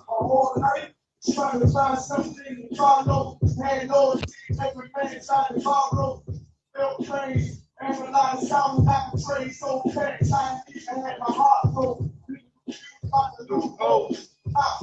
All night, trying to find something to follow. Had no every man trying to follow. Built trains, analyze sound, have to trade so fast. I even had my heart broke. About to lose hope.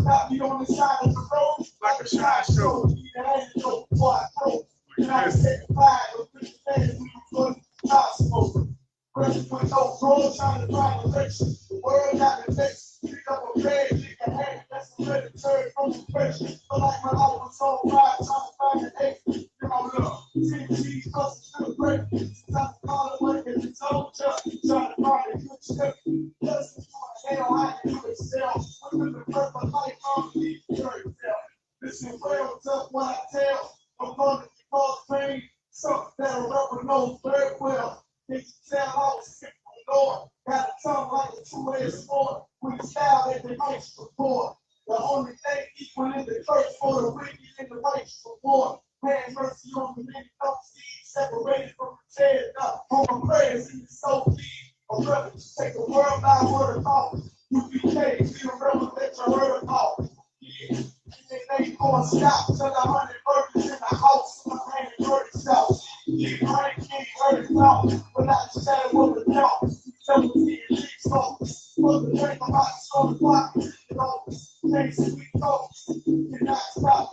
Got me on the side of the road like a shot show. The antidote before I broke. And I said goodbye to the fans who was possible. Running with no goal, trying to find a direction. The world got the next. Pick up a red, pick a hand, that's a red turn from the pressure. But like my life was so wide, trying to find an eight. You know, look, CG's close to the break. Stop the call away, and it's all just trying to find a good step. Just to hell, I can do it still. Within the purple life, I'm the very tell. Listen well, tough what I tell. I'm going to cause pain. Something that'll rubber knows very well. They tell how to skip the Lord. Got a tongue like a two-edged sword. With the style that they might support. The only thing equal in the church for the wicked and the righteous reward. Have mercy on the many don't see separated from the dead. On my prayers in the soul deep. A brother, take the world by word of mouth. UPK, be the rebel that you heard about. Yeah, and they ain't gonna stop till 100 virgins in the house. My man is virgin out. Yeah, I ain't heard it out. But not the shadow of the doubt. Tell me the songs. For the drink about the song block. You know, things that we talk. You're not stop.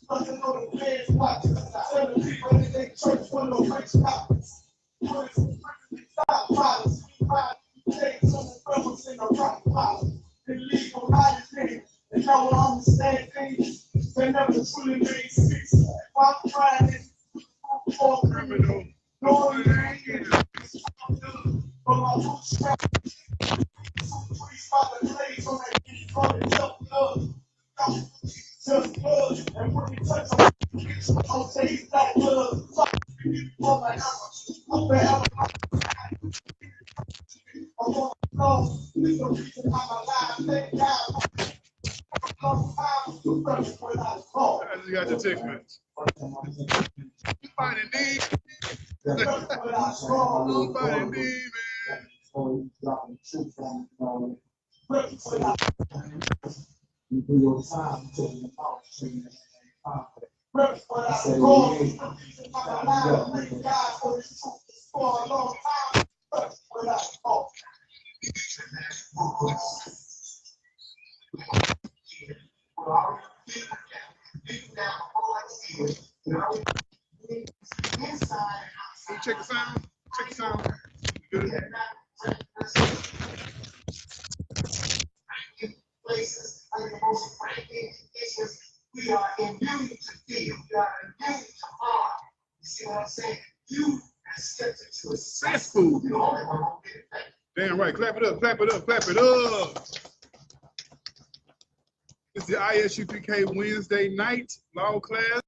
But you know the fans watch. Tell the people that they church for no rich topics. When it's stop violence. Take some rebels in the rock pile. Illegal hiding. And y'all will understand things. They never truly made sense. While I'm trying to for a criminal. No, it ain't in it. But my roots strap. Priest by the blaze on that beat for the tough love. Just love. And when you touch them, I'll say he's that love. For my hammer. I want to know. There's a reason I'm alive. Thank God. You got your text message. Nobody need. Nobody need, man. Check the sound. Check the sound. Good. Places are the most ranking issues. We are immune to fear. We are immune to harm. You see what I'm saying? You are skeptic to a successful. The only one who get it back. Damn right. Clap it up. Clap it up. Clap it up. It's the I.S.U.P.K. Wednesday night law class.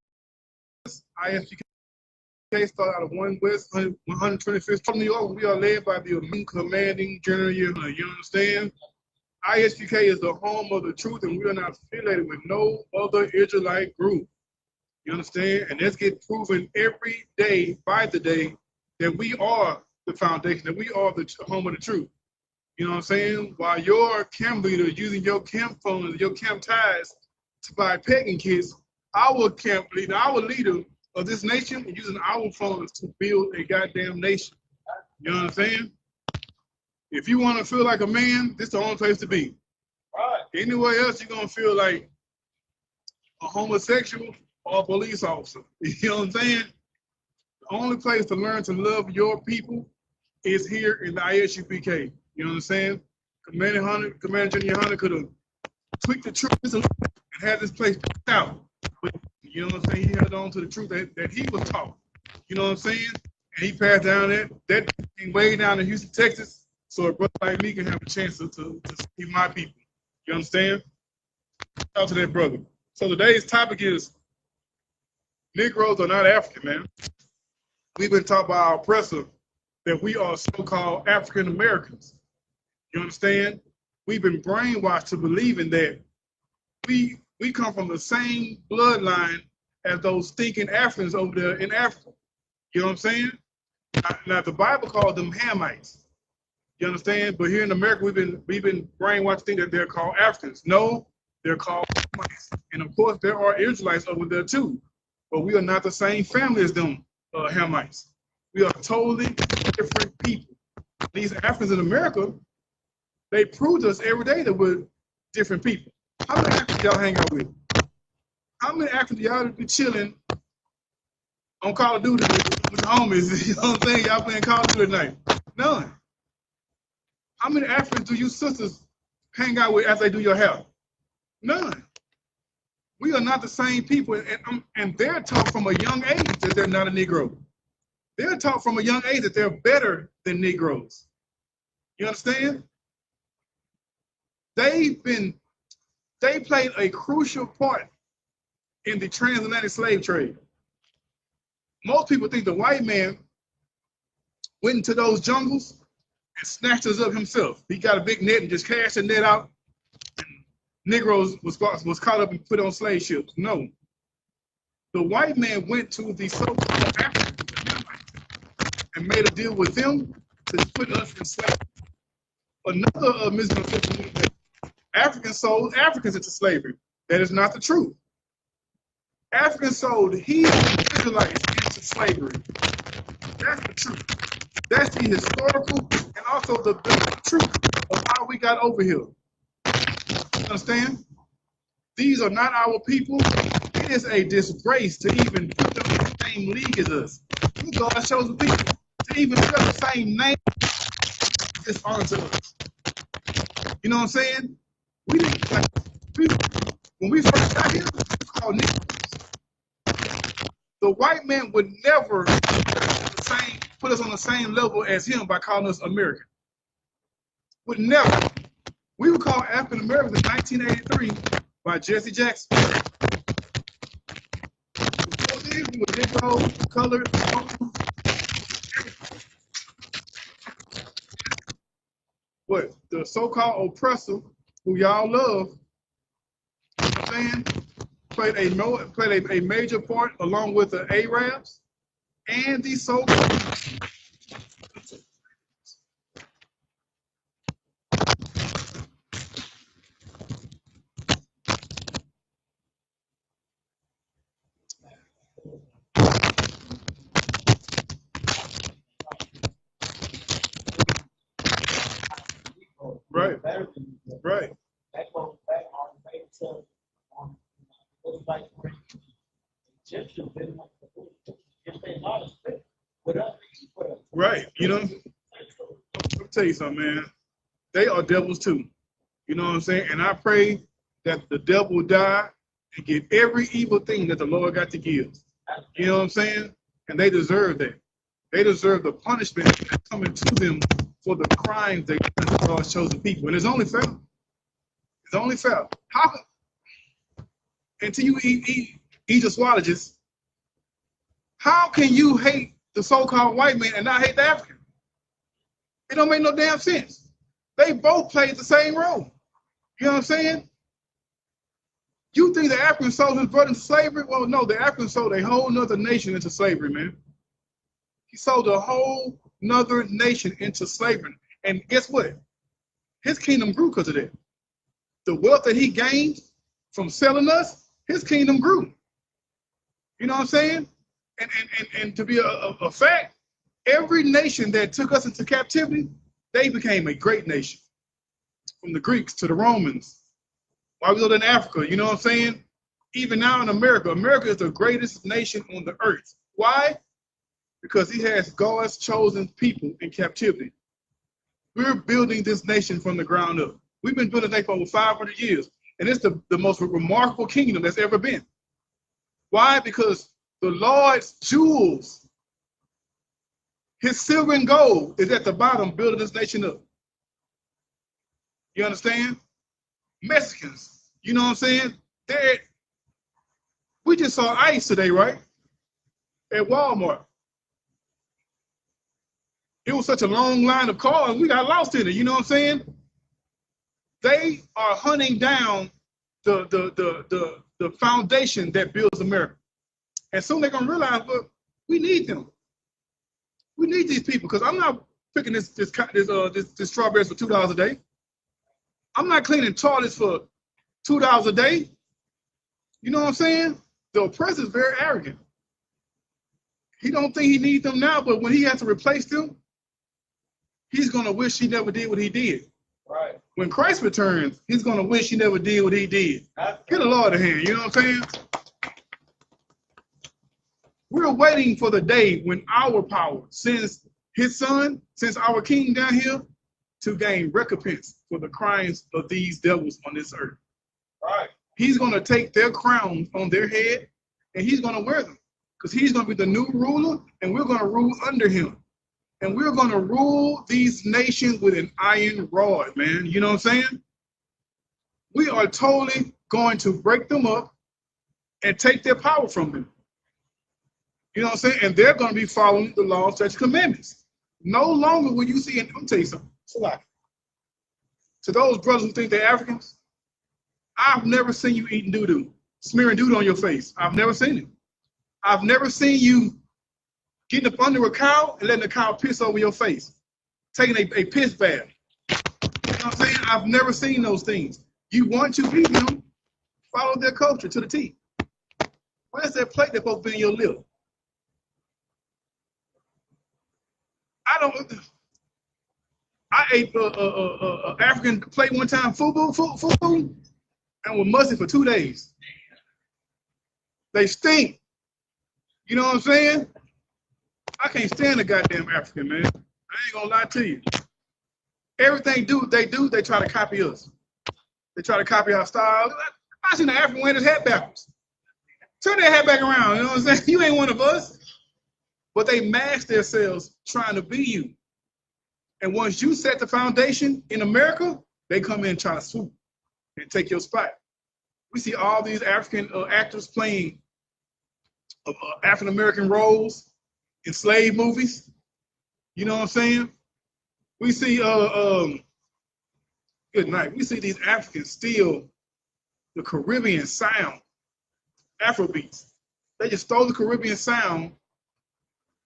I.S.U.P.K. started out of 1 West 125th from New York. We are led by the commanding general. You understand? I.S.U.P.K. is the home of the truth, and we are not affiliated with no other Israelite group. You understand? And that's get proven every day by the day that we are the foundation, that we are the home of the truth. You know what I'm saying? While your camp leader using your camp phones, your camp ties to buy pegging kits, our camp leader, our leader of this nation is using our phones to build a goddamn nation. You know what I'm saying? If you want to feel like a man, this is the only place to be. Right. Anywhere else, you're going to feel like a homosexual or a police officer. You know what I'm saying? The only place to learn to love your people is here in the I.S.U.P.K. You know what I'm saying? Commander General YAHANNA could have tweaked the truth and had this place out. But you know what I'm saying? He held on to the truth that he was taught. You know what I'm saying? And he passed down that way down in Houston, Texas, so a brother like me can have a chance to see my people. You understand? Shout out to that brother. So today's topic is Negroes are not African, man. We've been taught by our oppressor that we are so-called African Americans. You understand? We've been brainwashed to believing that we come from the same bloodline as those stinking Africans over there in Africa. You know what I'm saying? Now the Bible calls them Hamites. You understand? But here in America, we've been brainwashed to think that they're called Africans. No, they're called Hamites. And of course, there are Israelites over there too. But we are not the same family as them Hamites. We are totally different people. These Africans in America, they prove to us every day that we're different people. How many Africans y'all hang out with? How many Africans y'all be chilling on Call of Duty with your homies? You know what I'm saying? Y'all playing Call of Duty at night. None. How many Africans do you sisters hang out with as they do your hair? None. We are not the same people, and they're taught from a young age that they're not a Negro. They're taught from a young age that they're better than Negroes. You understand? They played a crucial part in the transatlantic slave trade. Most people think the white man went into those jungles and snatched us up himself. He got a big net and just cast the net out. And Negroes was caught up and put on slave ships. No. The white man went to the so-called Africans and made a deal with them to put us in slavery. Another misconception is that Africans sold Africans into slavery. That is not the truth. Africans sold Hebrew Israelites into slavery. That's the truth. That's the historical and also the truth of how we got over here. Understand? These are not our people. It is a disgrace to even put them in the same league as us. We God's chosen people. To even spell the same name is honor to us. You know what I'm saying? When we first got here, we were called Negroes. The white man would never put us on the same level as him by calling us American. Would never. We were called African Americans in 1983 by Jesse Jackson. Before then, we were Negroes, colored, what? The so-called oppressor, who y'all love, you know what I'm saying, played a major part along with the Arabs and the so-called right. Right, you know, I'll tell you something, man. They are devils too. You know what I'm saying? And I pray that the devil will die and get every evil thing that the Lord got to give. You know what I'm saying? And they deserve that. They deserve the punishment that's coming to them for the crimes they done to God's chosen people. And it's only fair. It's only fair. How until you eat Egyptologists, how can you hate the so-called white man and not hate the African? It don't make no damn sense. They both played the same role. You know what I'm saying? You think the African sold his brother into slavery? Well, no, the African sold a whole nother nation into slavery, man. He sold a whole nother nation into slavery. And guess what? His kingdom grew because of that. The wealth that he gained from selling us, his kingdom grew. You know what I'm saying? And to be a fact, every nation that took us into captivity, they became a great nation. From the Greeks to the Romans, while we lived in Africa, you know what I'm saying? Even now in America, America is the greatest nation on the earth. Why? Because he has God's chosen people in captivity. We're building this nation from the ground up. We've been building this for over 500 years, and it's the most remarkable kingdom that's ever been. Why? Because the Lord's jewels, his silver and gold, is at the bottom building this nation up. You understand? Mexicans. You know what I'm saying? We just saw ICE today, right? At Walmart. It was such a long line of cars, we got lost in it. You know what I'm saying? They are hunting down the foundation that builds America. And soon they're gonna realize, look, we need them. We need these people, because I'm not picking this strawberries for $2 a day. I'm not cleaning toilets for $2 a day. You know what I'm saying? The oppressor is very arrogant. He don't think he needs them now, but when he has to replace them, he's gonna wish he never did what he did. Right. When Christ returns, he's gonna wish he never did what he did. Get the Lord a hand, you know what I'm saying? We're waiting for the day when our power sends his son, sends our king down here to gain recompense for the crimes of these devils on this earth. Right. He's gonna take their crowns on their head and he's gonna wear them, because he's gonna be the new ruler and we're gonna rule under him. And we're gonna rule these nations with an iron rod, man. You know what I'm saying? We are totally going to break them up and take their power from them. You know what I'm saying? And they're going to be following the law, statutes, commandments. No longer will you see, and I'm tell you something, to those brothers who think they're Africans, I've never seen you eating doo-doo, smearing doo-doo on your face. I've never seen it. I've never seen you getting up under a cow and letting the cow piss over your face, taking a piss bath. You know what I'm saying? I've never seen those things. You want to be them, follow their culture to the T. Where's that plate that's supposed to be in your lip? I ate African plate one time, fufu, and was musty for 2 days. They stink. You know what I'm saying? I can't stand a goddamn African, man. I ain't gonna lie to you. Everything they try to copy us. They try to copy our style. I seen the African wearing his hat backwards. Turn their hat back around, you know what I'm saying? You ain't one of us. But they mask themselves trying to be you. And once you set the foundation in America, they come in and try to swoop and take your spot. We see all these African actors playing African-American roles in slave movies. You know what I'm saying? We see, good night. We see these Africans steal the Caribbean sound, Afrobeats. They just stole the Caribbean sound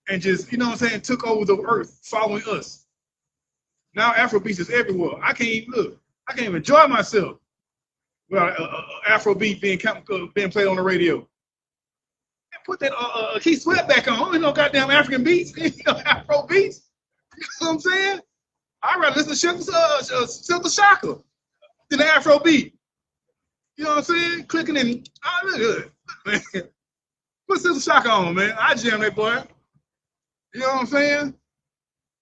and just, you know what I'm saying, took over the earth following us. Now Afrobeats is everywhere. I can't even enjoy myself without Afrobeat being played on the radio. And put that Keith Sweat back on. Ain't no goddamn African beats, Afro beats. You know what I'm saying? I'd rather listen to Silk Shaka than the Afro beat. You know what I'm saying? Clicking and look good. Man. Put Silk Shaka on, man. I jam that boy. You know what I'm saying?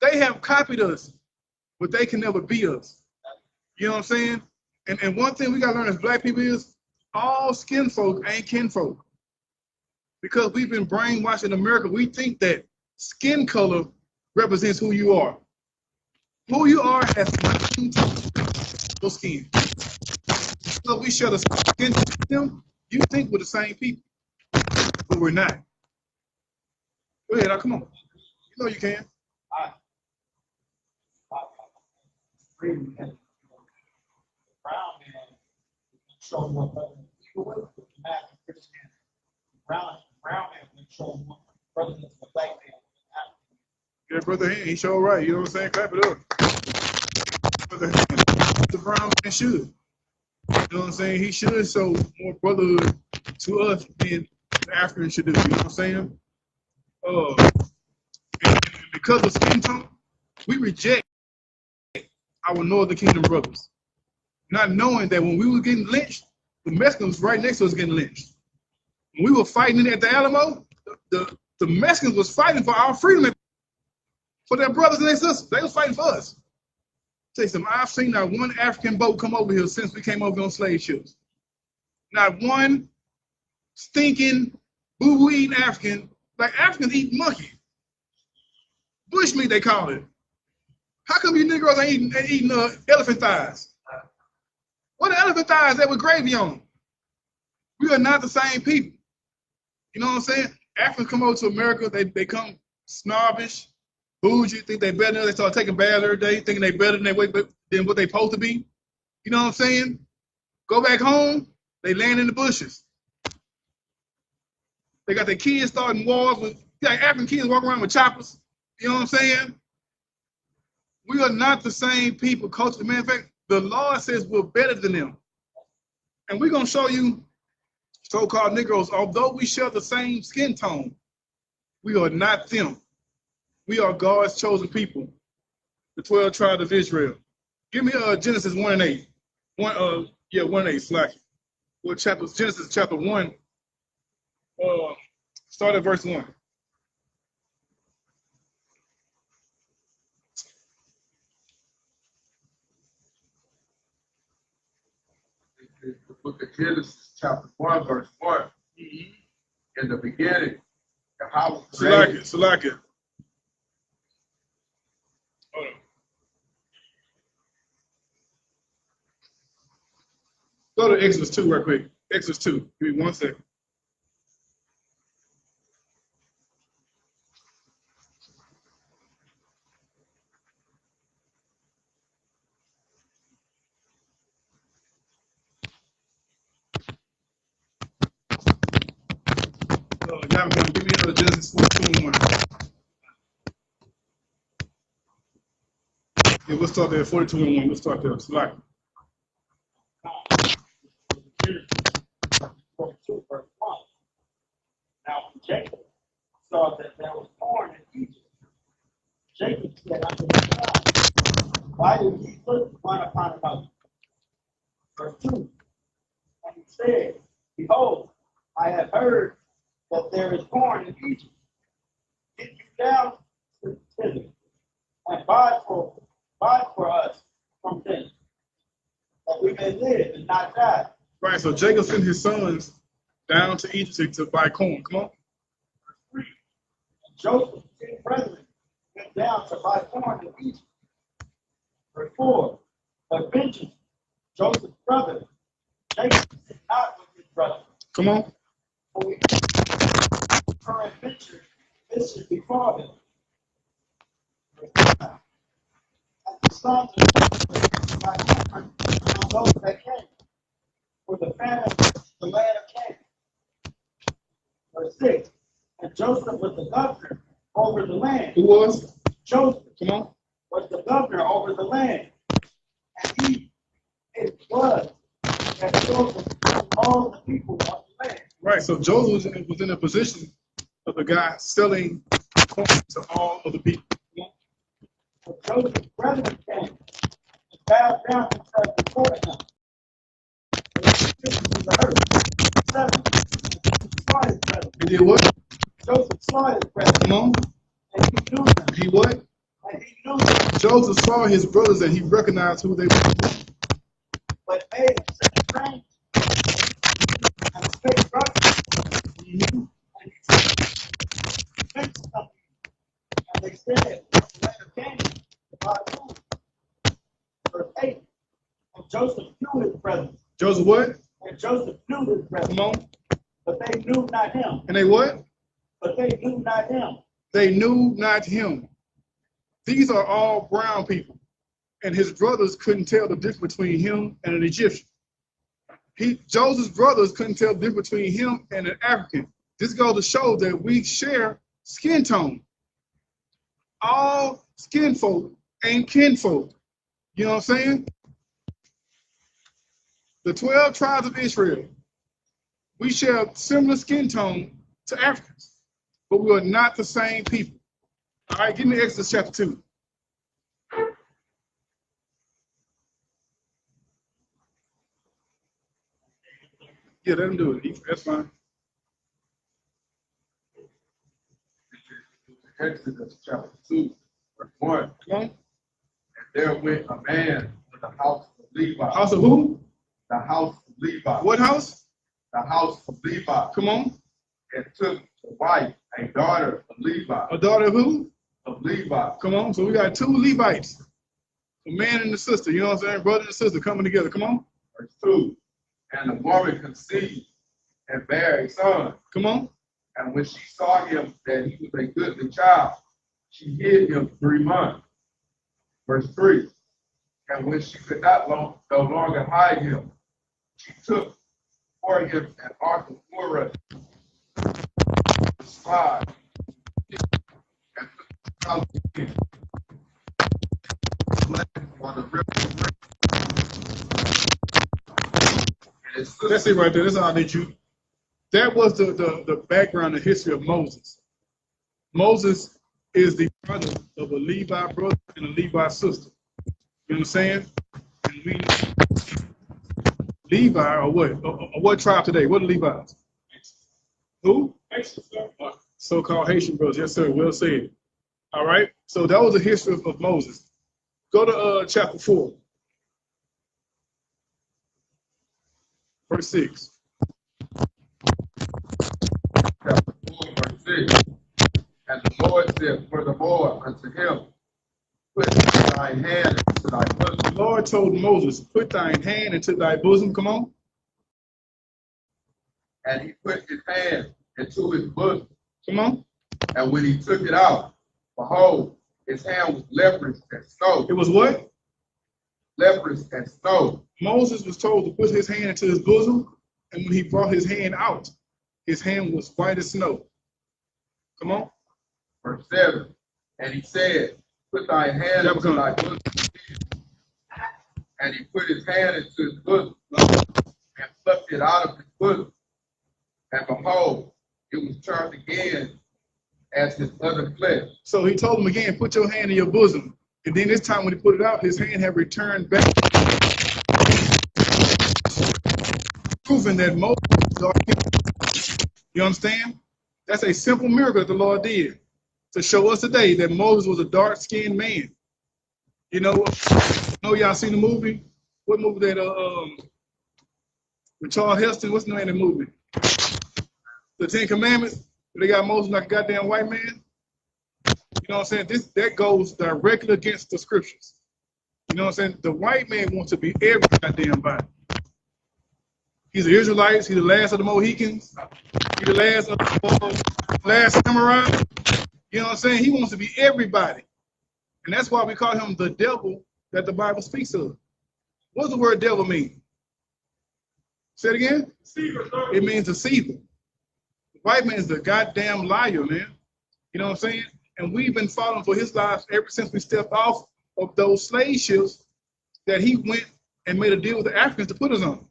They have copied us, but they can never be us. You know what I'm saying? And one thing we gotta learn as black people is all skin folk ain't kinfolk. Because we've been brainwashed in America, we think that skin color represents who you are. Who you are has nothing to do with your skin. So we share the skin to them, you think we're the same people, but we're not. Go ahead, now, come on. You know you can. Brown man showing what brown man showing what brother than the black man. Yeah, brother, he sure right. You know what I'm saying? Clap it up. Brother, the brown man should. You know what I'm saying? He should show more brotherhood to us than the African should do. You know what I'm saying? And because of skin tone, we reject our Northern Kingdom brothers, not knowing that when we were getting lynched, the Mexicans right next to us getting lynched. When we were fighting at the Alamo, the Mexicans was fighting for our freedom, for their brothers and their sisters. They was fighting for us. Say something. I've seen not one African boat come over here since we came over on slave ships. Not one stinking, boo-boo eating African. Like Africans eat monkey. Bushmeat, they call it. How come you Negroes ain't eating elephant thighs? What the elephant thighs that with gravy on them? We are not the same people. You know what I'm saying? Africans come over to America, they come snobbish, bougie, think they better than they start taking baths every day, thinking they better than what they supposed to be. You know what I'm saying? Go back home, they land in the bushes. They got their kids starting wars with, like African kids walking around with choppers. You know what I'm saying? We are not the same people culturally. Matter of fact, the Lord says we're better than them. And we're going to show you so-called Negroes, although we share the same skin tone, we are not them. We are God's chosen people, the 12 tribes of Israel. Give me Genesis 1 and 8. 1 and 8, slack. What chapter? Genesis chapter 1. Start at verse 1. The book of Genesis, chapter 1, verse 1. In the beginning, the house created. Select it. Hold on. Go to Exodus 2 real quick. Exodus 2. Give me 1 second. Give me Genesis 42 and 1. Yeah, we'll start there at 42 and 1. We'll start there. Select. Now, Jacob saw that there was corn in Egypt. Jacob said unto himself, why did he look one upon another? Verse 2. And he said, behold, I have heard that there is corn in Egypt. Get you down to thither, and buy for us from thence, that we may live and not die. Right, so Jacob sent his sons down to Egypt to buy corn. Come on. Verse 3. And Joseph's 10 brethren went down to buy corn in Egypt. Verse 4. But Benjamin, Joseph's brother, Jacob did not with his brother. Come on. For we current venture, this is before them. Verse 5. And the sons of by corn on those that came, for the famine the land of Canaan. Verse 6. And Joseph was the governor over the land. Who was? Joseph. Come on. Was the governor over the land. And it was that Joseph took all the people of the land. Right, so Joseph was in a position of the guy selling corn to all of the people. So Joseph's brethren came and bowed down themselves before him. He did what? Joseph saw his brethren. Come on. And he knew them. He what? And he knew them. Joseph saw his brothers and he recognized who they were. But made him such strange and spake roughly. And he said, and they said, the land of Canaan, by food. Verse 8. And Joseph knew his brethren. Joseph what? And Joseph knew his brethren. Come on. But they knew not him. And they what? But they knew not him. They knew not him. These are all brown people. And his brothers couldn't tell the difference between him and an Egyptian. Joseph's brothers couldn't tell the difference between him and an African. This goes to show that we share skin tone. All skin folk ain't kinfolk. You know what I'm saying? The 12 tribes of Israel, we share similar skin tone to Africans, but we are not the same people. All right, give me Exodus chapter 2. Yeah, let him do it. That's fine. Exodus chapter 2, verse 1. Come on. And there went a man to the house of Levi. House of who? The house of Levi. What house? The house of Levi. Come on. And took the wife, a daughter of Levi. A daughter of who? Of Levi. Come on. So we got two Levites, a man and a sister. You know what I'm saying? Brother and sister coming together. Come on. Verse 2. And the woman conceived and bare a son. Come on. And when she saw him that he was a goodly child, she hid him 3 months. Verse 3. And when she could no longer hide him, she took for him an ark of wood, slide, and put the on the river. That's it right there. That's all I need you. That was the background, the history of Moses. Moses is the brother of a Levi brother and a Levi sister. You know what I'm saying? And we Levi or what? Or what tribe today? What are Levites? Who? So-called Haitian brothers. Yes, sir. Well said. All right. So that was the history of Moses. Go to chapter 4. Verse 6. Chapter 4, verse 6. And the Lord said furthermore unto him, put thine hand into thy bosom. The Lord told Moses, put thine hand into thy bosom. Come on. And he put his hand into his bosom. Come on. And when he took it out, behold, his hand was leprous and snow. It was what? Leprous and snow. Moses was told to put his hand into his bosom, and when he brought his hand out, his hand was white as snow. Come on. Verse 7. And he said, put thy hand into thy bosom. And he put his hand into his bosom and plucked it out of his bosom. And behold, it was turned again as his other flesh. So he told him again, put your hand in your bosom. And then this time when he put it out, his hand had returned back. Proving that Moses was our. You understand? That's a simple miracle that the Lord did to show us today that Moses was a dark-skinned man. You know y'all seen the movie? What movie that with Charles Heston? What's the name of the movie? The Ten Commandments. They got Moses like a goddamn white man. You know what I'm saying? That goes directly against the scriptures. You know what I'm saying? The white man wants to be every goddamn body. He's the Israelites. He's the last of the Mohicans. He's the last of the last samurai. You know what I'm saying? He wants to be everybody. And that's why we call him the devil that the Bible speaks of. What does the word devil mean? Say it again? Deceiver. It means deceiver. The white man is the goddamn liar, man. You know what I'm saying? And we've been following for his lives ever since we stepped off of those slave ships that he went and made a deal with the Africans to put us on.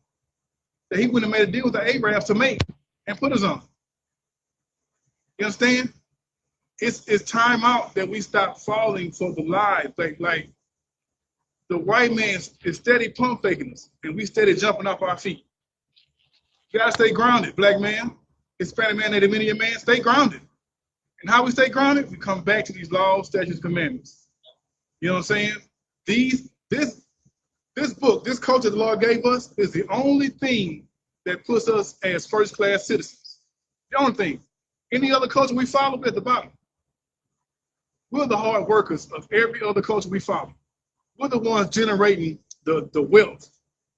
That he went and made a deal with the Arabs to make and put us on. You understand? It's time out that we stop falling for the lies. Like the white man is steady pump faking us, and we steady jumping off our feet. You gotta stay grounded, black man, Hispanic man, Native Indian man, stay grounded. And how we stay grounded? We come back to these laws, statutes, commandments. You know what I'm saying? This book, this culture the Lord gave us is the only thing that puts us as first-class citizens. The only thing. Any other culture we follow, we're at the bottom. We're the hard workers of every other culture we follow. We're the ones generating the wealth,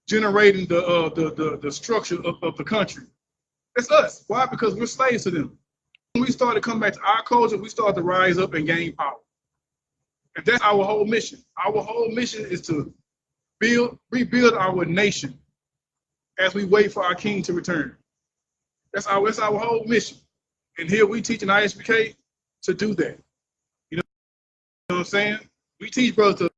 generating the structure of the country. It's us. Why? Because we're slaves to them. When we started to come back to our culture, we started to rise up and gain power. And that's our whole mission. Our whole mission is to rebuild our nation as we wait for our king to return. That's our whole mission. And here we teach in I.S.U.P.K to do that. You know what I'm saying? We teach brothers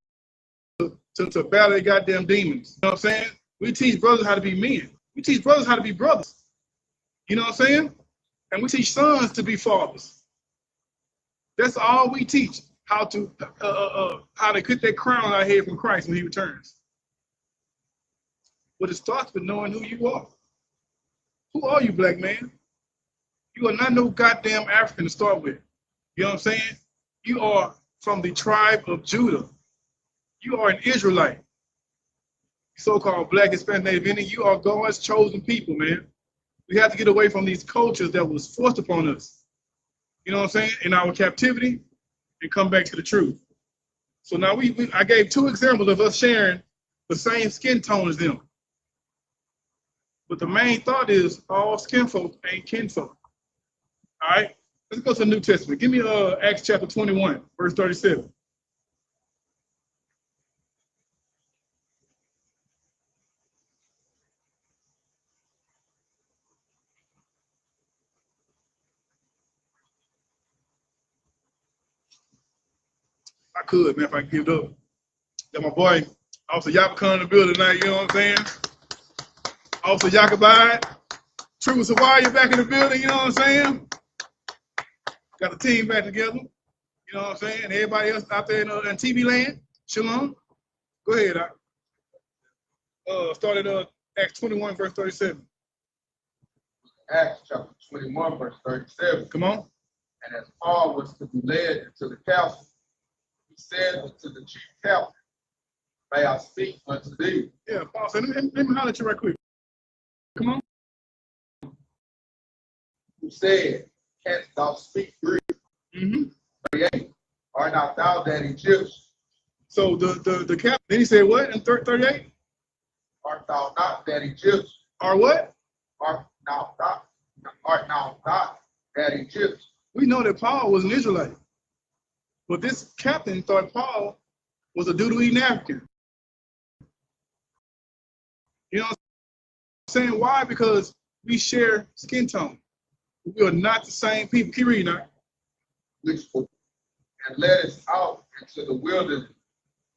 to battle their goddamn demons. You know what I'm saying? We teach brothers how to be men. We teach brothers how to be brothers. You know what I'm saying? And we teach sons to be fathers. That's all we teach. How to get that crown on our head from Christ when he returns. But it starts with knowing who you are. Who are you, black man? You are not no goddamn African to start with. You know what I'm saying? You are from the tribe of Judah. You are an Israelite. So-called black, Hispanic, Native Indian, you are God's chosen people, man. We have to get away from these cultures that was forced upon us. You know what I'm saying? In our captivity, and come back to the truth. So now I gave 2 examples of us sharing the same skin tone as them. But the main thought is all skin folk ain't kinfolk. All right? Let's go to the New Testament. Give me Acts chapter 21, verse 37. I could, man, if I give it up. Got my boy, Officer Y.A.P.K in the building tonight, you know what I'm saying? Officer Y.A.P.K, True Sawaya back in the building, you know what I'm saying? Got the team back together, you know what I'm saying? And everybody else out there in TV land, Shalom. Go ahead, start at Acts 21, verse 37. Acts chapter 21, verse 37. Come on. And as Paul was to be led into the council, he said unto the chief captain, may I speak unto thee? Yeah, Paul said, let me holler at you right quick. Come on. Who said, canst thou speak Greek? 38. Art not thou that Egyptian? So the captain, then he said what in 38? Art thou not that Egyptian? Or what? Art now not that Egyptian? We know that Paul was an Israelite. But this captain thought Paul was a doodle-eating African. You know what I'm saying? Why? Because we share skin tone. We are not the same people. Keep reading now. And led us out into the wilderness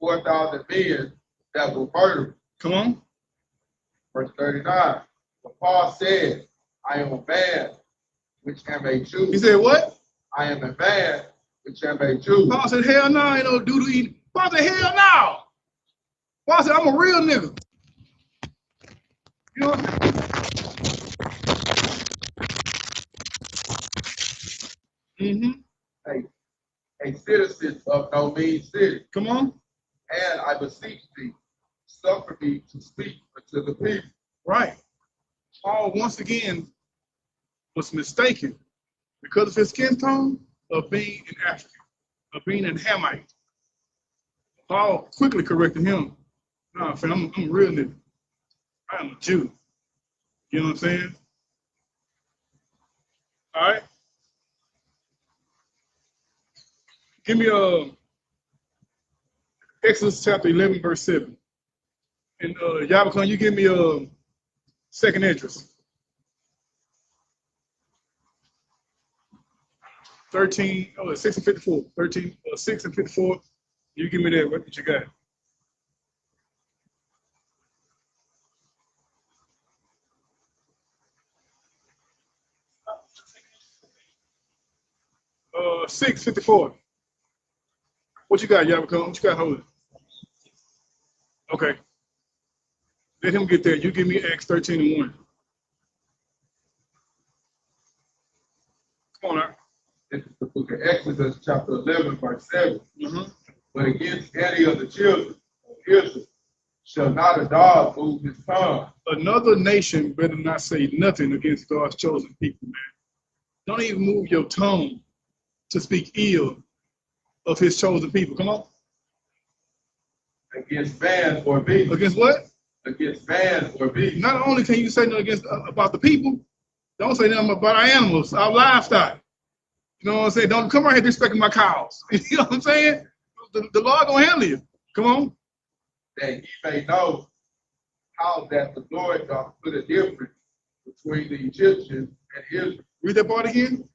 4,000 men that were murdered. Come on. Verse 39. But Paul said, I am a man which am a Jew. He said what? I am a man which am a Jew. Paul said, hell no, ain't no doodle eating. Paul said, hell no. Paul said, I'm a real nigga. You know what I'm saying? A citizen of no mean city. Come on. And I beseech thee, suffer me to speak unto the people. Right. Paul, once again, was mistaken because of his skin tone of being an African, of being an Hamite. Paul quickly corrected him. Nah, friend, I'm a real nigga. I am a Jew. You know what I'm saying? All right. Give me Exodus chapter 11, verse 7. And Y.A.P.K, you give me second address. 13, 6 and 54. 6 and 54. You give me that. What you got? Uh, 6:54. What you got, Y.A.P.K? What you got? Hold it. Okay. Let him get there. You give me Acts 13 and 1. Come on now. This is the book of Exodus, chapter 11, verse 7. But against any of the children of Israel shall not a dog move his tongue. Another nation better not say nothing against God's chosen people, man. Don't even move your tongue to speak ill of his chosen people. Come on. Against man or beast. Against what? Against man or beast. Not only can you say nothing against about the people, don't say nothing about our animals, our livestock. You know what I'm saying? Don't come around here disrespecting my cows. You know what I'm saying? The Lord gonna handle you. Come on. That ye may know how that the Lord doth put a difference between the Egyptians and Israel. Read that part again.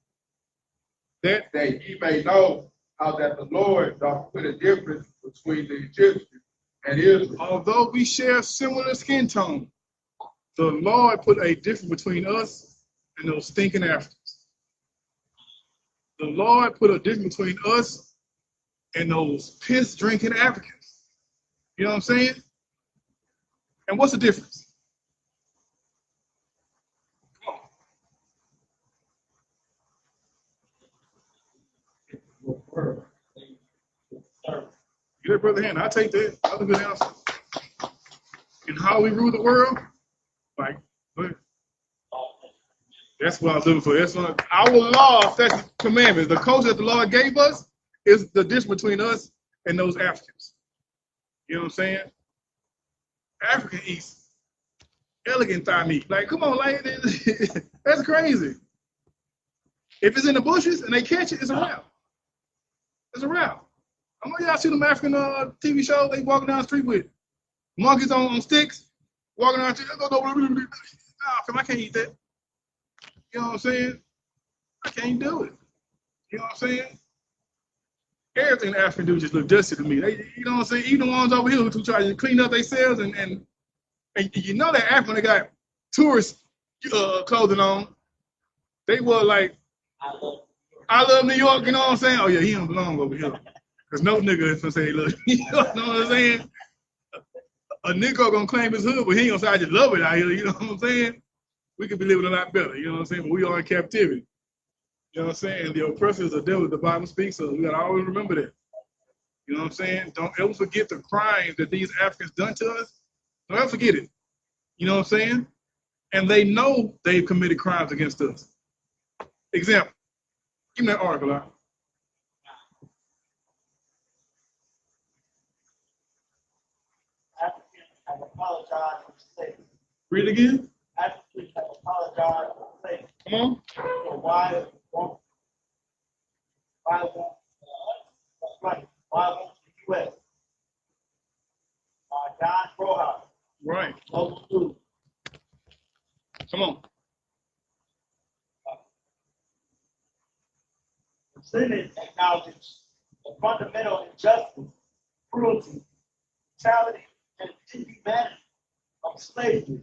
That ye may know how that the Lord doth put a difference between the Egyptians and Israel. Although we share similar skin tone, the Lord put a difference between us and those stinking Africans. The Lord put a difference between us and those piss-drinking Africans. You know what I'm saying? And what's the difference? Come on. Get that, Brother Hannah. I'll take that. That's a good answer. And how we rule the world? Like, that's what I was looking for. That's what our law, statutes, commandments, the culture that the Lord gave us is the difference between us and those Africans. You know what I'm saying? African eats elegant thigh meat. Like, come on, like, that's crazy. If it's in the bushes and they catch it, it's a wrap. It's a wrap. I know y'all see them African TV shows, they walking down the street with monkeys on sticks, walking down the street. Nah, I can't eat that. You know what I'm saying? I can't do it. You know what I'm saying? Everything the African do just look dusty to me. They, you know what I'm saying? Even the ones over here who try to clean up themselves and you know that African, they got tourist clothing on. They were like, I love New York, you know what I'm saying? Oh yeah, he don't belong over here. Because no nigga is gonna say, look, you know what I'm saying? A nigga gonna claim his hood, but he ain't gonna say, I just love it out here, you know what I'm saying? We could be living a lot better, you know what I'm saying? But we are in captivity. You know what I'm saying? The oppressors are devils, the Bible speaks, so we gotta always remember that. You know what I'm saying? Don't ever forget the crimes that these Africans done to us. Don't ever forget it. You know what I'm saying? And they know they've committed crimes against us. Example, give me that article out. Africans have apologized for slavery. Read it again. Africans have apologized for slavery. Come on. So why won't the U.S. John Brohouse, Right. local news. Come on. The Senate acknowledges the fundamental injustice, cruelty, brutality, and inhumanity of slavery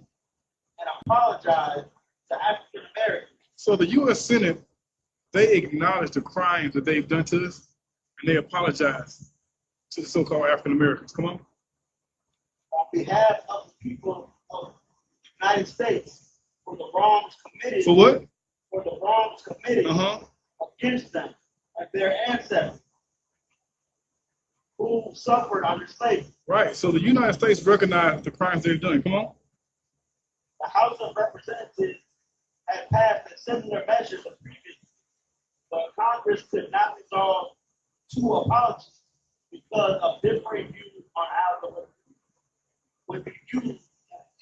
and apologize to African Americans. So the U.S. Senate, they acknowledge the crimes that they've done to us, and they apologize to the so-called African Americans. Come on. On behalf of the people of the United States for the wrongs committed. For what? For the wrongs committed against them and their ancestors who suffered under slavery. Right. So the United States recognized the crimes they've done. Come on. The House of Representatives had passed a similar measure previously, but Congress could not resolve two apologies because of differing views on how the would be used in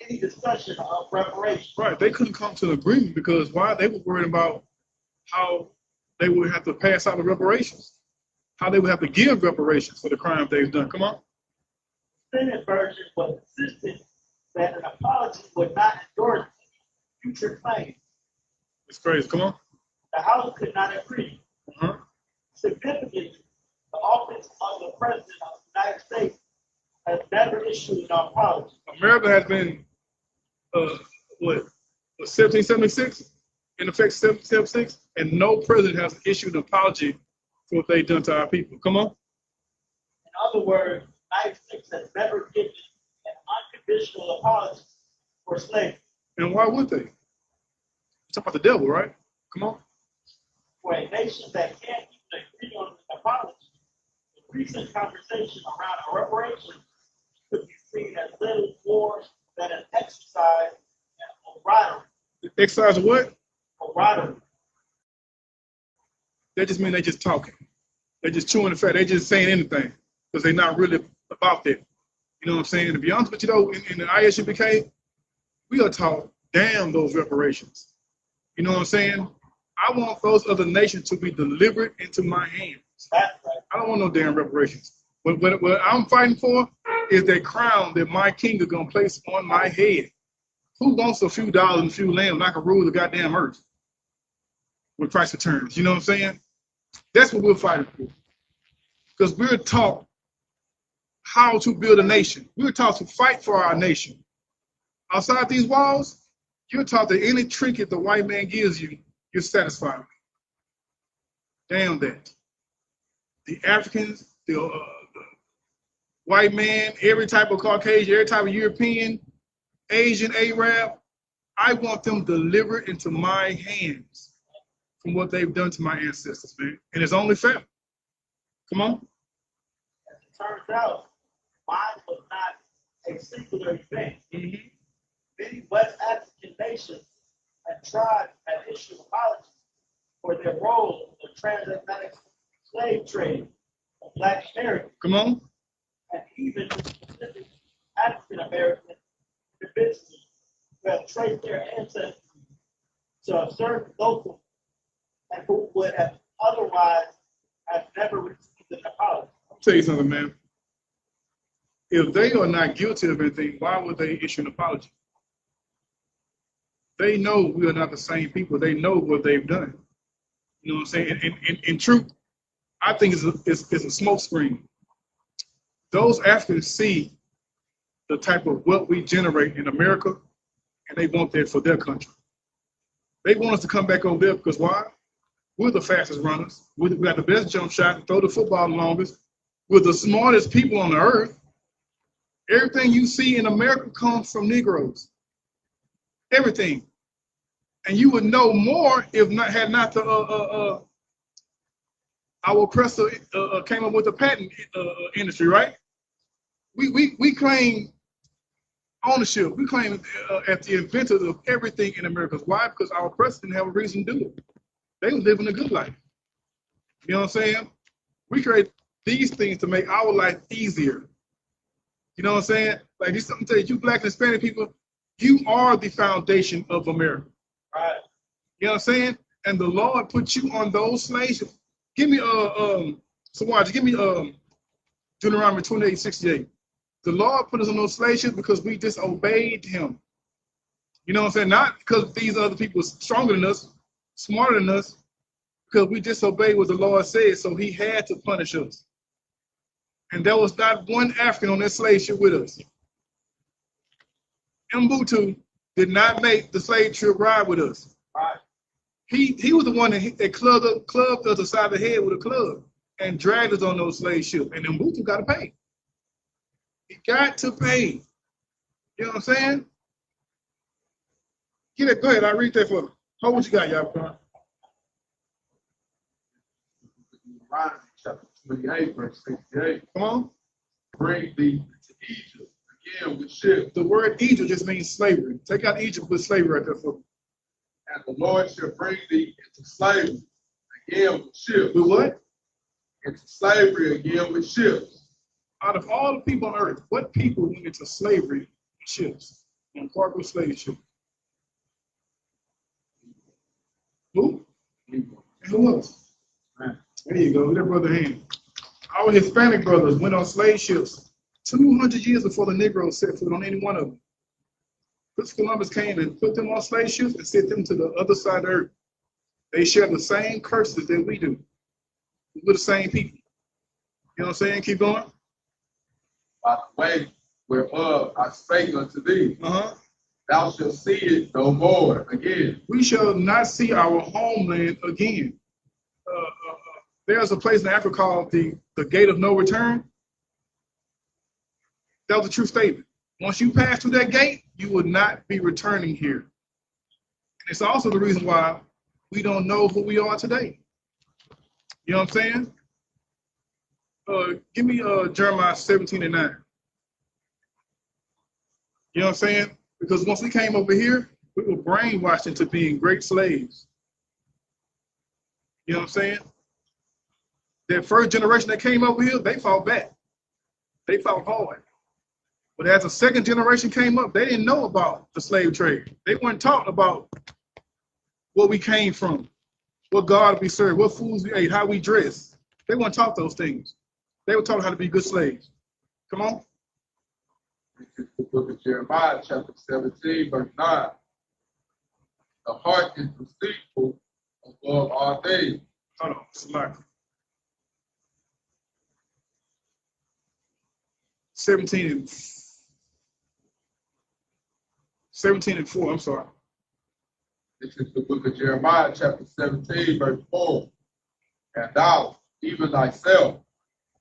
any discussion of reparations. Right. They couldn't come to an agreement because why? They were worried about how they would have to pass out the reparations, how they would have to give reparations for the crimes they've done. Come on. The Senate version was insistent that an apology would not endorse future claims. It's crazy. Come on. The House could not agree. Significantly, the office of the President of the United States has never issued an apology. America has been, 1776? In effect, 1776? And no president has issued an apology for what they've done to our people. Come on. In other words, the United States has never given an unconditional apology for slavery. And why would they? Talk about the devil, right? Come on. For a nation that can't even agree on an apology, the recent conversation around reparations could be seen as little more than an exercise in camaraderie. Exercise of what? Camaraderie. That just means they just talking. They're just chewing the fat. They're just saying anything because they're not really about that. You know what I'm saying? To be honest with you, though, in the I.S.U.P.K, we are taught, damn those reparations. You know what I'm saying? I want those other nations to be delivered into my hands. That's right. I don't want no damn reparations. What I'm fighting for is that crown that my king is going to place on my head. Who wants a few dollars and a few lambs like I rule the goddamn earth when Christ returns? You know what I'm saying? That's what we're fighting for. Because we're taught how to build a nation. We're taught to fight for our nation. Outside these walls, you're taught that any trinket the white man gives you, you're satisfied with. Damn that. The Africans, the white man, every type of Caucasian, every type of European, Asian, Arab, I want them delivered into my hands from what they've done to my ancestors, man. And it's only fair. Come on. As it turns out, mine was not a singular event. Many West African nations and tribes have issued apologies for their role in the transatlantic slave trade of Black Americans. Come on. And even specific African American individuals who have trace their ancestry to a certain local and who would have otherwise have never received an apology. I'll tell you something, man. If they are not guilty of anything, why would they issue an apology? They know we are not the same people. They know what they've done. You know what I'm saying? In truth, I think it's a smoke screen. Those Africans see the type of wealth we generate in America, and they want that for their country. They want us to come back over there because why? We're the fastest runners. We got the best jump shot and throw the football the longest. We're the smartest people on the earth. Everything you see in America comes from Negroes. Everything. And you would know more if not had not the our oppressor came up with the patent industry, right? We claim ownership. We claim as the inventors of everything in America. Why? Because our oppressors didn't have a reason to do it. They were living a good life. You know what I'm saying? We create these things to make our life easier. You know what I'm saying? Like this something to tell you, you Black and Hispanic people, you are the foundation of America. Right. You know what I'm saying? And the Lord put you on those slaves. Give me Sawaji, give me Deuteronomy 28:68. The Lord put us on those slave ships because we disobeyed him. You know what I'm saying? Not because these other people are stronger than us, smarter than us, because we disobeyed what the Lord said, so he had to punish us. And there was not one African on that slave ship with us. Mbutu did not make the slave trip ride with us. Right. He was the one that clubbed us aside the head with a club and dragged us on those slave ships. And Mbutu got to pay. He got to pay. You know what I'm saying? Get it. Go ahead. I'll read that for you. How what you got, y'all? Deuteronomy chapter 28, verse 68. Come on. Bring thee to Egypt again with ships. The word Egypt just means slavery. Take out Egypt with slavery right there for me. And the Lord shall bring thee into slavery again with ships. With what? Into slavery again with ships. Out of all the people on earth, what people went into slavery with ships? On cargo slave ships? Who? And who else? Man. There you go. With that brother hand. Our Hispanic brothers went on slave ships 200 years before the Negroes set foot on any one of them. Christopher Columbus came and put them on slave ships and sent them to the other side of the earth. They share the same curses that we do. We're the same people. You know what I'm saying? Keep going. By the way whereof I spake unto thee, thou shalt see it no more again. We shall not see our homeland again. There's a place in Africa called the Gate of No Return. That was a true statement. Once you pass through that gate, you will not be returning here. And it's also the reason why we don't know who we are today. You know what I'm saying? Give me Jeremiah 17:9. You know what I'm saying? Because once we came over here, we were brainwashed into being great slaves. You know what I'm saying? That first generation that came over here, they fought back. They fought hard. But as the second generation came up, they didn't know about the slave trade. They weren't taught about where we came from, what God we served, what foods we ate, how we dressed. They weren't taught those things. They were taught how to be good slaves. Come on. This is the book of Jeremiah, chapter 17, verse 9. The heart is deceitful above all things. Hold on, slide. 17 and 4, I'm sorry. This is the book of Jeremiah, chapter 17, verse 4. And thou, even thyself,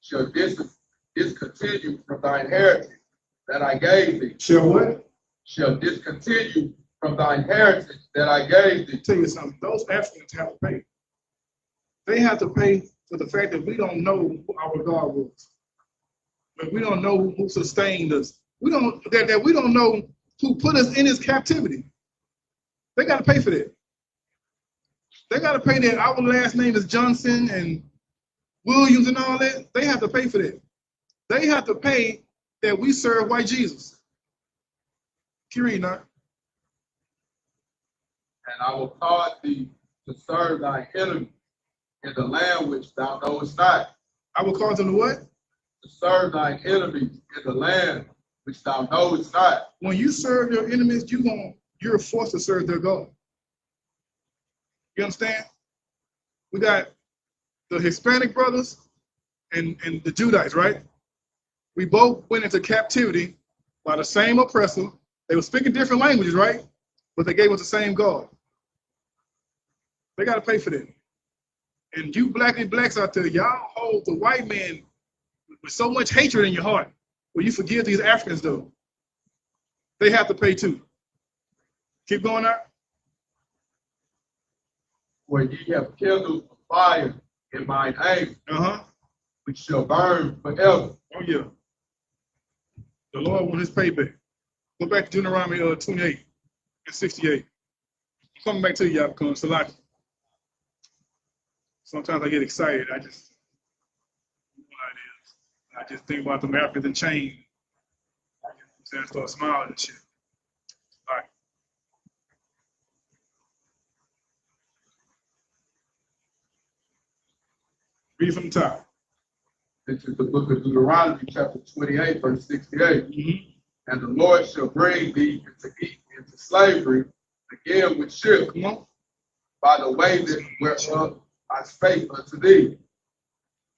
shall discontinue from thy inheritance that I gave thee. Shall what? Shall discontinue from thy inheritance that I gave thee. Tell you something, those Africans have to pay. They have to pay for the fact that we don't know who our God was. But we don't know who sustained us. We don't know who put us in his captivity. They got to pay for that. They got to pay that our last name is Johnson and Williams and all that. They have to pay for that. They have to pay that we serve white Jesus. Keep reading that. And I will cause thee to serve thy enemy in the land which thou knowest not. I will cause them to what? To serve thine enemies in the land which thou knowest not. When you serve your enemies, you're forced to serve their God. You understand? We got the Hispanic brothers and the Judites, right? We both went into captivity by the same oppressor. They were speaking different languages, right? But they gave us the same God. They got to pay for that. And you blacks out there, y'all hold the white man with so much hatred in your heart. Well, you forgive these Africans, though. They have to pay too. Keep going out. For ye have kindled a fire in mine anger, which shall burn forever. Oh, yeah. The Lord wants his payback. Go back to Deuteronomy 28 and 68. I'm coming back to you, YAHANNA. Salaki. Sometimes I get excited. I just, you know how it is. I just think about them Africans in chains. I start smiling and shit. All right. Read from the top. This is the book of Deuteronomy, chapter 28, verse 68. And the Lord shall bring thee into slavery again with ships by the way that whereof I spake unto thee.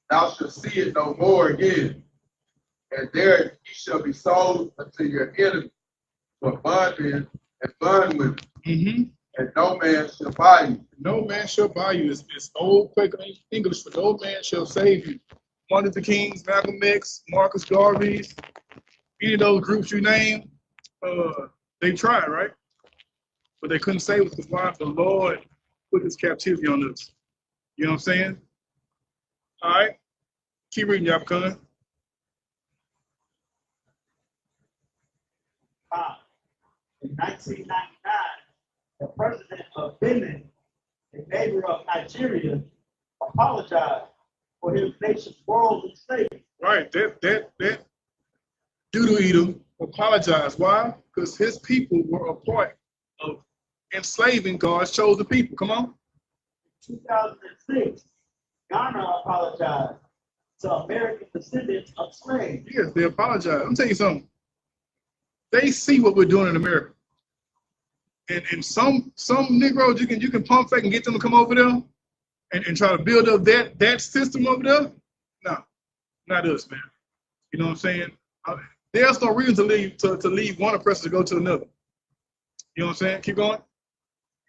Thou shalt see it no more again. And there ye shall be sold unto your enemy for bondmen and bondwomen. And no man shall buy you. No man shall buy you. It's old Quaker English for no man shall save you. Martin Luther King's, Malcolm X, Marcus Garvey's, any of those groups you name, they tried, right? But they couldn't save us because why? The Lord put his captivity on us. You know what I'm saying? All right. Keep reading, YAHANNA. In 1999, the president of Benin, a neighbor of Nigeria, apologized for his nation's world slavery. Right. That doodle eater apologized. Why? Because his people were a part of enslaving God's chosen people. Come on. In 2006, Ghana apologized to American descendants of slaves. Yes, they apologize. I'm telling you something. They see what we're doing in America. And some Negroes you can pump fake and get them to come over there and try to build up that system over there. No, not us, man. You know what I'm saying? There's no reason to leave one oppressor to go to another. You know what I'm saying? Keep going.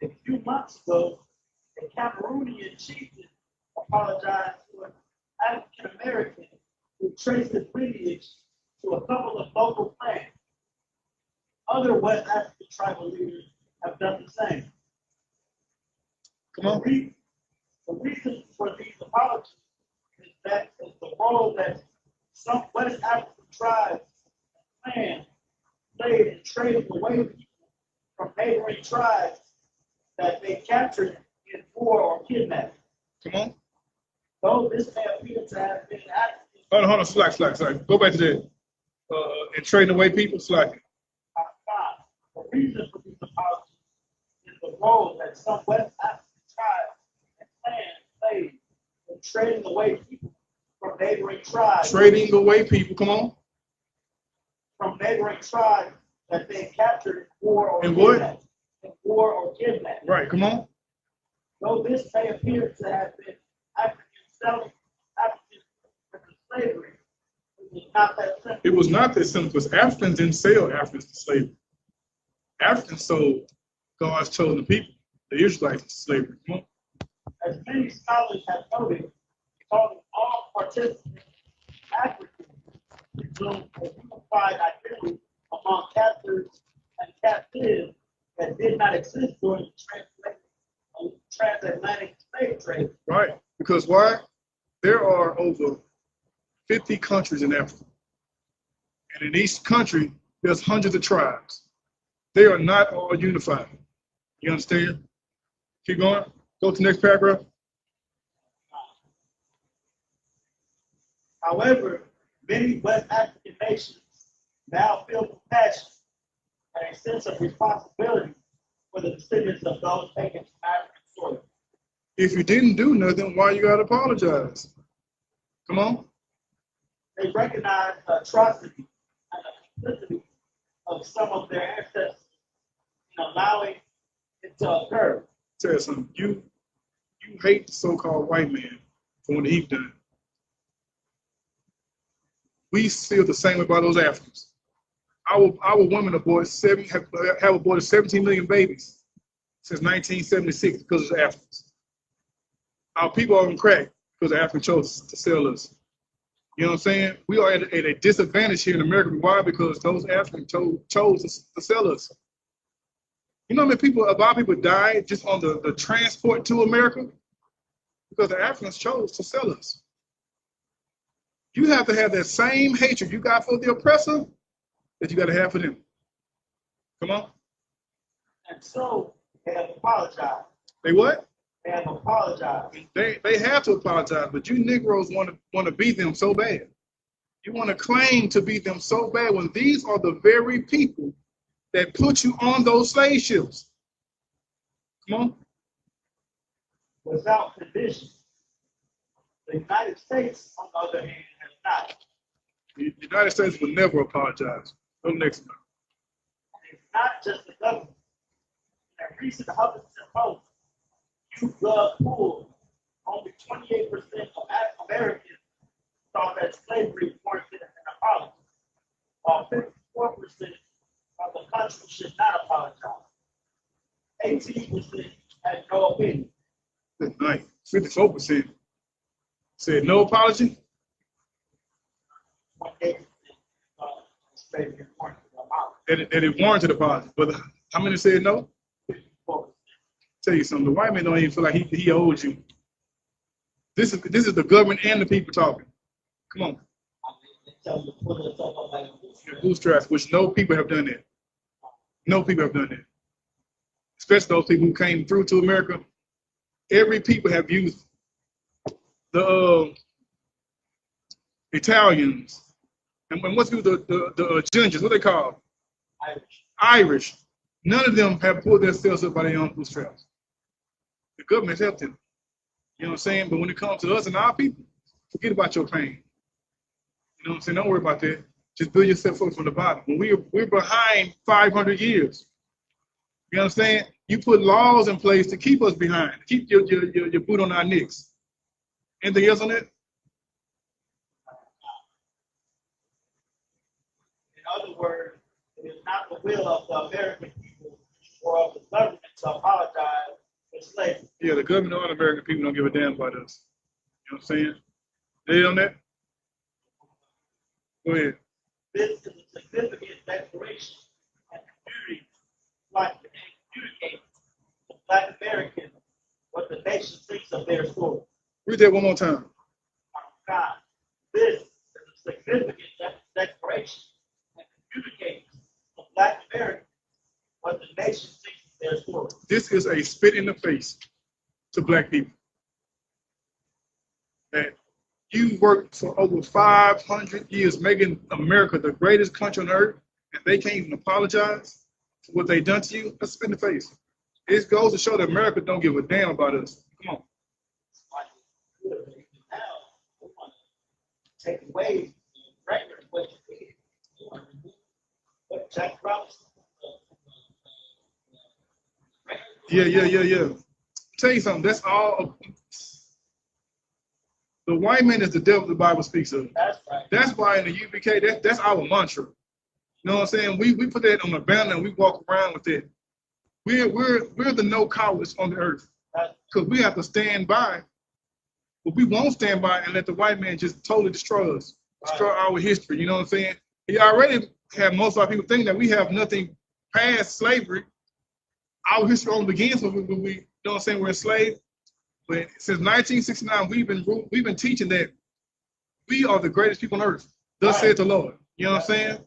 A few months ago, a Cameroonian chieftain apologized to an African American who traced his lineage to a couple of local clans. Other West African tribal leaders have done the same. Come on. The reason for these apologies is that it's the role that some West African tribes and clans played in trading away people from neighboring tribes that they captured in war or kidnapping. Come on. Though this may appear to have been active. Hold on. Slack. Go back to that. And trading away people, slack. The reason for these apologies is the role that some West African tribes and clans played in trading away people from neighboring tribes. Trading away people, come on. From neighboring tribes that they captured in war or kidnapped. In war or kidnapped. Right, come on. Though this may appear to have been African slavery, it was not that simple. It was not that simple because Africans didn't sell Africans to slavery. Africans sold God's chosen people, the Israelites, to slavery. Come on. As many scholars have noted, calling all participants Africans presumes a unified identity among captors and captives that did not exist during the transatlantic slave trade. Right, because why? There are over 50 countries in Africa. And in each country, there's hundreds of tribes. They are not all unified. You understand? Keep going. Go to the next paragraph. However, many West African nations now feel compassion and a sense of responsibility for the descendants of those taken from African soil. If you didn't do nothing, why you gotta apologize? Come on. They recognize the atrocity and the complicity of some of their ancestors in allowing it to occur. Tell you something. You hate the so-called white man for what he done. We feel the same way about those Africans. Our women have aborted 17 million babies since 1976 because of Africans. Our people are on crack because the Africans chose to sell us. You know what I'm saying? We are at a disadvantage here in America. Why? Because those Africans chose to sell us. You know how many people, a lot of people died just on the transport to America? Because the Africans chose to sell us. You have to have that same hatred you got for the oppressor that you got to have for them. Come on. And so they have apologized. They what? They have apologized. They have to apologize, but you Negroes want to beat them so bad. You want to claim to beat them so bad when these are the very people that put you on those slave ships. Come on. Without condition. The United States, on the other hand, has not. The United States will never apologize. Go next one. It's not just the government. In a recent Huffington Post, U.S. poll, only 28% of Americans thought that slavery warranted an apology, while 54% of the country should not apologize. 18% had no opinion. Good night. 54% said no apology. 28% slavery warranted an apology. And it warranted apology. But how many said no? 54%. Tell you something. The white man don't even feel like he owes you. This is the government and the people talking. Come on. They tell you to pull yourself up like a bootstrap. Bootstraps, which no people have done that. No people have done that. Especially those people who came through to America. Every people have used the Italians, and what's the gingers, what they call? Irish. None of them have pulled themselves up by their own bootstraps. The government has helped them. You know what I'm saying? But when it comes to us and our people, forget about your pain. You know what I'm saying? Don't worry about that. Just build yourself up from the bottom. When we're behind 500 years. You understand? You put laws in place to keep us behind, keep your boot on our necks. Anything else on that? In other words, it is not the will of the American people or of the government to apologize for slavery. Yeah, the government or the American people don't give a damn about us. You know what I'm saying? They on that? Go ahead. This is a significant declaration and community like to communicate to Black Americans what the nation thinks of their story. Read that one more time. God, this is a significant declaration and communicates to Black Americans what the nation thinks of their story. This is a spit in the face to Black people. That you worked for over 500 years making America the greatest country on earth, and they can't even apologize for what they done to you. That's a spit in the face. It goes to show that America don't give a damn about us. Come on. Now, we want to take away the record of what you did. You want to remove what Jack Robinson. Yeah. Tell you something. That's all. The white man is the devil the Bible speaks of. That's right. That's why in the UPK, that's our mantra. You know what I'm saying? We put that on the banner and we walk around with it. We're the no cowards on the earth. Because we have to stand by. But we won't stand by and let the white man just totally destroy us. Destroy our history. You know what I'm saying? He already have most of our people think that we have nothing past slavery. Our history only begins when we, you know what I'm saying, we're enslaved. But since 1969, we've been teaching that we are the greatest people on earth. Thus said the Lord. You know what I'm saying?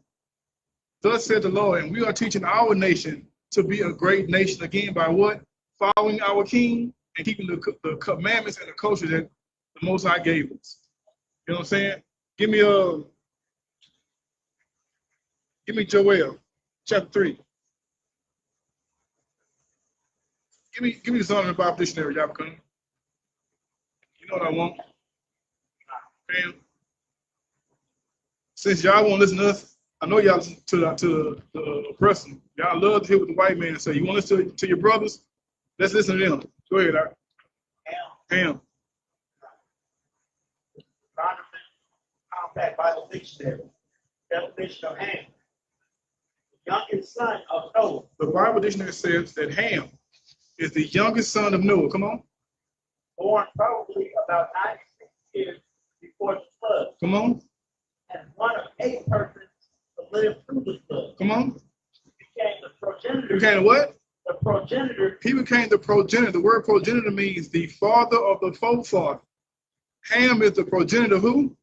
Thus said the Lord. And we are teaching our nation to be a great nation again by what? Following our King and keeping the commandments and the culture that the Most High gave us. You know what I'm saying? Give me Joel chapter 3. Give me the song in the Bible dictionary, y'all come. You know what I want? Fam. Since y'all won't listen to us, I know y'all listen to the oppressor. Y'all love to hear what the white man say. You want to listen to your brothers? Let's listen to them. Go ahead, Art. Ham. Compact Bible Dictionary. Definition of Ham. The youngest son of Noah. The Bible dictionary says that Ham is the youngest son of Noah. Come on. Born probably about 96 years before the flood. Come on. And one of 8 persons to live through the flood. Come on. He became the progenitor. He became what? The progenitor. He became the progenitor. The word progenitor means the father of the forefather. Ham is the progenitor who?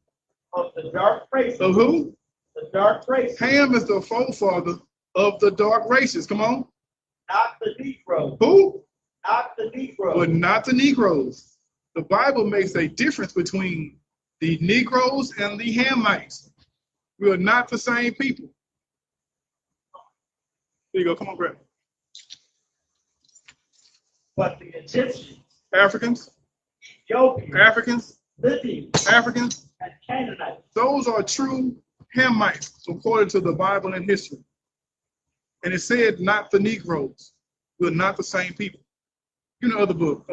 Of the dark races. Of who? The dark races. Ham is the forefather of the dark races. Come on. Not the Negroes. Who? Not the Negroes. But not the Negroes. The Bible makes a difference between the Negroes and the Hamites. We are not the same people. There you go. Come on, Brett. But the Egyptians, Africans, Ethiopians, Africans, Libyans, Africans, and Canaanites. those are true Hamites according to the Bible and history. And it said not the Negroes. We're not the same people. You know, other book.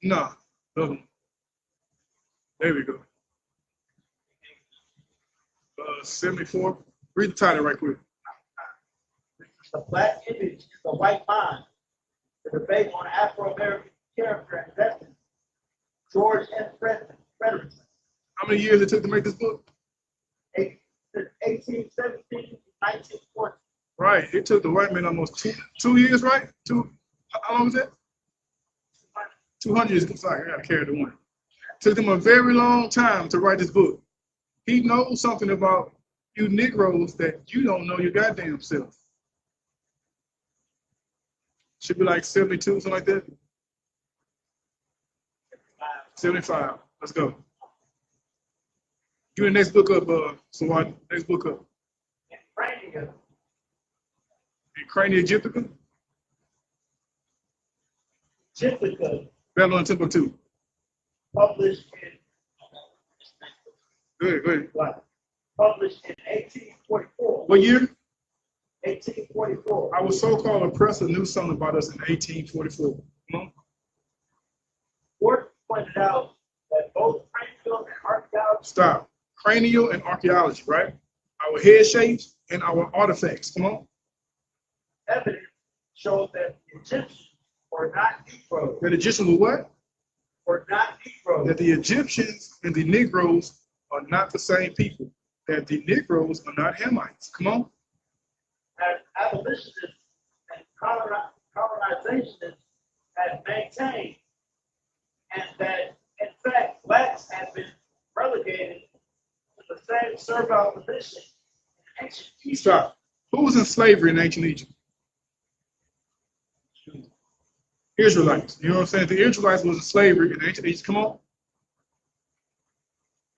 No. There we go. 74. Read the title right quick. The black image is the white mind. The debate on Afro-American character and destiny. George M. Frederickson. How many years it took to make this book? 1817 to 1940. Right. It took the white man almost two years, right? How long was that? 200 years. Sorry, I got to carry the one. Took them a very long time to write this book. He knows something about you Negroes that you don't know your goddamn self. Should be like 72, something like that. 75. Let's go. Give me the next book up, Sawad. Next book up. And Crania Egyptica. Egyptica. Babylon Temple 2. Published in. Go ahead. Published in 1844. What year? 1844. Our so-called oppressor knew something about us in 1844. Come on. Ford pointed out that both cranial and archaeology. Stop. Cranial and archaeology, right? Our head shapes and our artifacts. Come on. Evidence shows that the Egyptians were not Negroes. That the Egyptians were what? Were not Negroes. That the Egyptians and the Negroes are not the same people. That the Negroes are not Hamites. Come on. As abolitionists and colonizationists have maintained, and that in fact blacks have been relegated to the same servile position in ancient Egypt. Stop. Who was in slavery in ancient Egypt? Israelites. You know what I'm saying? The Israelites was in slavery in ancient Egypt. Come on.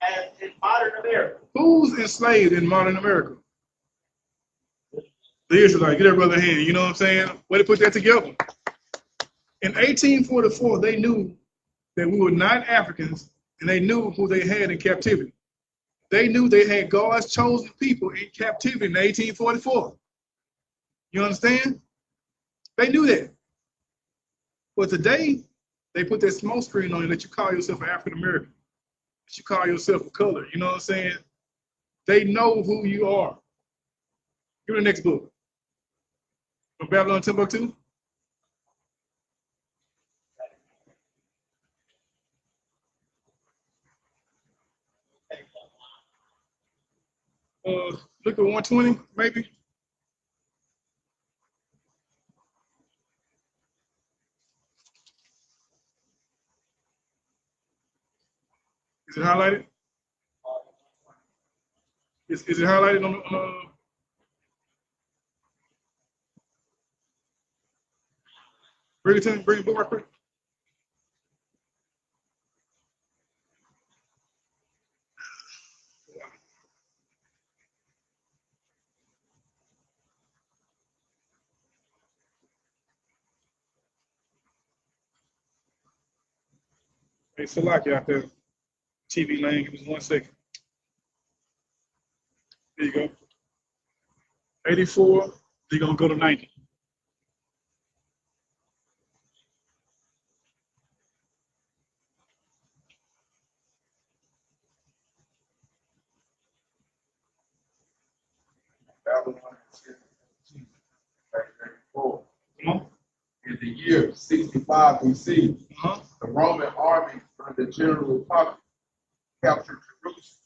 As in modern America. Who's enslaved in modern America? The Israelites. Get that brother hand. You know what I'm saying? Way to put that together. In 1844, they knew that we were not Africans, and they knew who they had in captivity. They knew they had God's chosen people in captivity in 1844. You understand? They knew that. But today, they put that smoke screen on you that you call yourself an African American, that you call yourself a color. You know what I'm saying? They know who you are. Give me the next book. From Babylon Timbuktu. Look at 120, maybe. Is it highlighted? Is it highlighted on bring it to me, bring the book right quick. Hey, Salaki out there. TV lane, give us 1 second. There you go. 84, they're going to go to 90. Babylon in 34. Come on. In the year 65 BC, Uh-huh. the Roman army under General Pompey captured Jerusalem.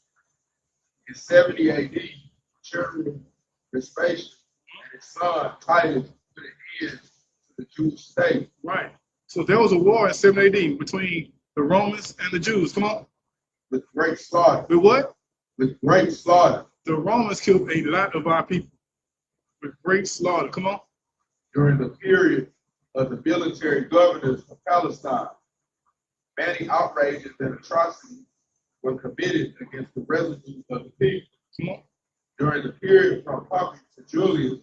In 70 AD, General Vespasian and his son Titus put an end to the Jewish state. Right. So there was a war in 7 AD between the Romans and the Jews. Come on. With great slaughter. With what? With great slaughter. The Romans killed a lot of our people with great slaughter. Come on. During the period of the military governors of Palestine, many outrages and atrocities were committed against the residue of the people. Come on. During the period from Pompey to Julius,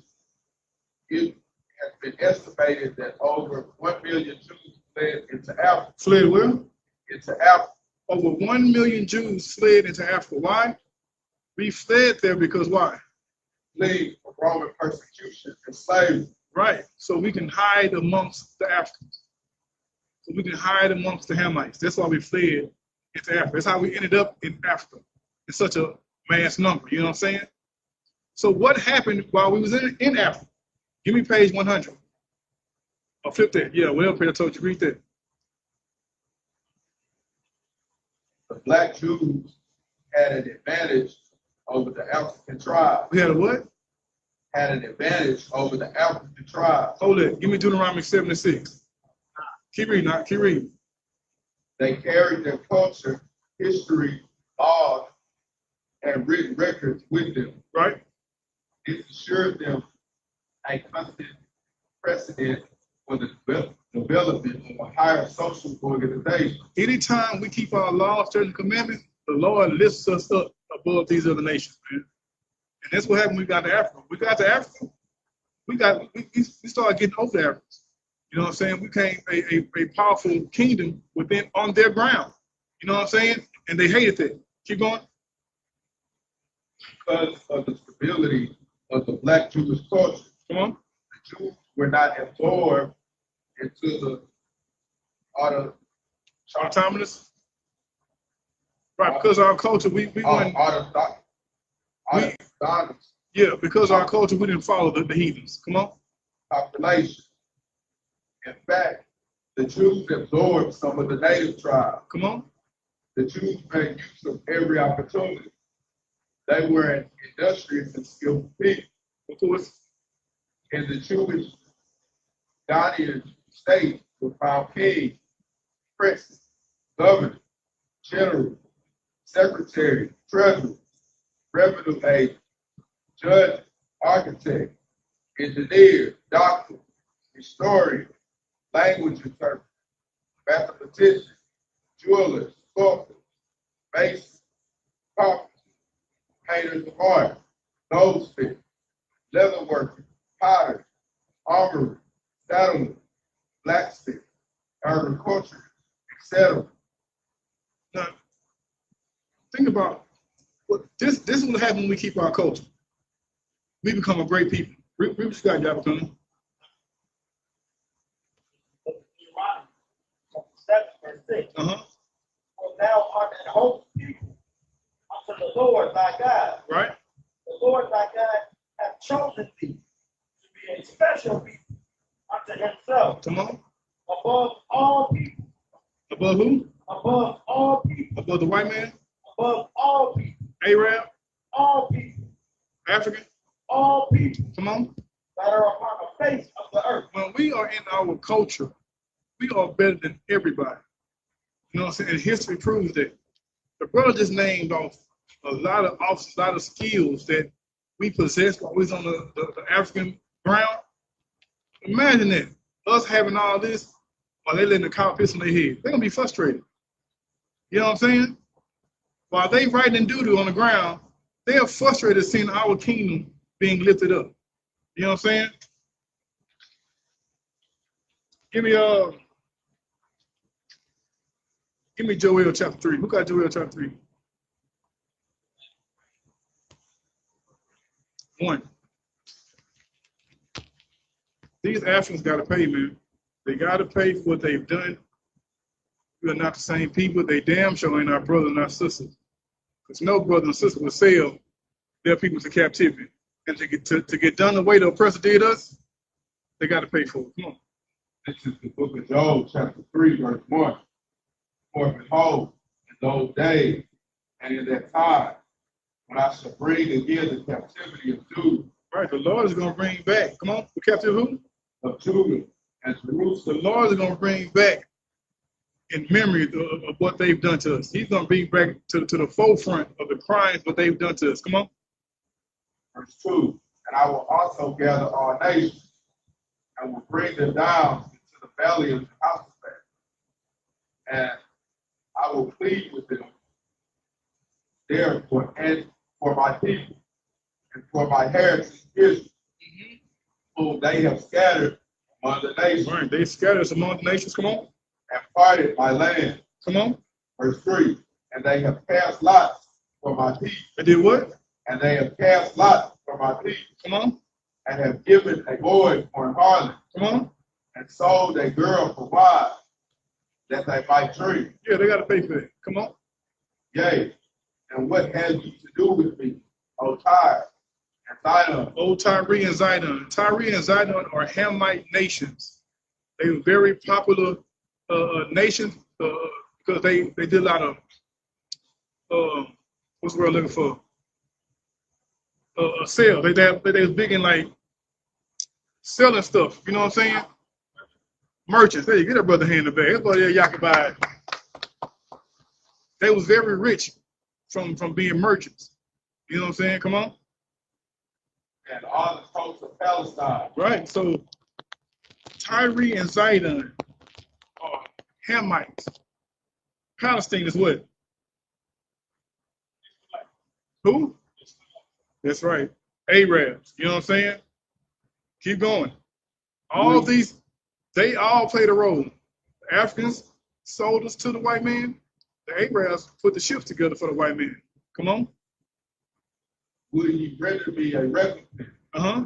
it has been estimated that over 1 million Jews fled into Africa. Fled where? Into Africa. Over 1 million Jews fled into Africa. Why? We fled there because why? Fleeing from Roman persecution and slavery. Right. So we can hide amongst the Africans. So we can hide amongst the Hamites. That's why we fled into Africa. That's how we ended up in Africa in such a mass number. You know what I'm saying? So what happened while we was in Africa? Give me page 100. I'll flip that. Yeah, well, I told you, read that. The black Jews had an advantage over the African tribes. We had a what? Had an advantage over the African tribes. Hold it. Give me Deuteronomy 76. Keep reading, not keep reading. They carried their culture, history, laws, and written records with them. Right? It assured them a constant precedent for the development of a higher social organization. Anytime we keep our laws, statutes, and commandments, the Lord lifts us up above these other nations, man. And that's what happened when we got to Africa. We got to Africa. We started getting over the Africans. You know what I'm saying? We became a powerful kingdom on their ground. You know what I'm saying? And they hated that. Keep going. Because of the stability of the black Jewish culture, Come on. the Jews were not absorbed into the Autonomous. Right, because our culture, we went. Yeah, because our culture, we didn't follow the heathens. Come on. Population. In fact, the Jews absorbed some of the native tribes. Come on. The Jews made use of every opportunity. They were an industrious and skillful people. Of course. In the Jewish Ghanaian state were found king, prince, governor, general, secretary, treasurer, revenue agent, judge, architect, engineer, doctor, historian, language interpreter, mathematician, jeweler, sculptor, mason, carpenter, painters of art, goldsmith, leather worker, potter, armorer, saddler, blacksmith, agriculture, etc. Now, think about this is what happens when we keep our culture. We become a great people. Read what you got, Yahawanna. 7 verse 6. Uh-huh. For thou art an holy people unto the Lord thy God. Right? The Lord thy God hath chosen thee to be a special people unto himself. Come on. Above all people. Above who? Above all people. Above the white man? Above all people. Arab? All people. African? All people Come on. that are upon the face of the earth. When we are in our culture, we are better than everybody. You know what I'm saying? And history proves that. The brother just named off a lot of officers, a lot of skills that we possess while we was on the African ground. Imagine that. Us having all this while they letting the cow piss on their head. They're going to be frustrated. You know what I'm saying? While they writing doo-doo on the ground, they are frustrated seeing our kingdom being lifted up. You know what I'm saying? Give me Give me Joel chapter 3. Who got Joel chapter 3? 1. These Africans got to pay, man. They got to pay for what they've done. We are not the same people. They damn sure ain't our brothers and our sisters. Because no brother and sister will sell their people to captivity. And to get done the way the oppressor did us, they got to pay for it. Come on. This is the book of Job, chapter 3, verse 1. For behold, in those days and in that time, when I shall bring again the captivity of Judah. Right, the Lord is going to bring back. Come on, the captivity of Judah and Jerusalem. The Lord is going to bring back in memory of what they've done to us. He's going to bring back to the forefront of the crimes what they've done to us. Come on. Verse 2. And I will also gather all nations and will bring them down into the valley of Jehoshaphat. And I will plead with them therefore and for my people and for my heritage Israel, whom they have scattered among the nations. Right, they scattered us among the nations. Come on. And parted my land. Come on. Verse 3. And they have cast lots for my people. They did what? And they have cast lots for my people. Come on. And have given a boy for an harlot. Come on. And sold a girl for wives, that they might drink. Yeah, they got to pay for it. Come on. Yea. And what have you to do with me, O Tyre and Zidon? O Tyre and Zidon. Tyre and Zidon are Hamite nations. They were very popular nations because they did a lot of what's the word I'm looking for? Sales. They was big in like selling stuff. You know what I'm saying? Merchants. There you get that brother hand in the bag. That's why y'all can buy it. They was very rich from being merchants. You know what I'm saying? Come on. And all the coasts of Palestine. Right. So Tyre and Zidon are Hamites. Palestine is what? Who? That's right. Arabs. You know what I'm saying? Keep going. All these, they all played a role. The Africans sold us to the white man. The Arabs put the ships together for the white man. Come on. Will you render me a recompense? Uh-huh.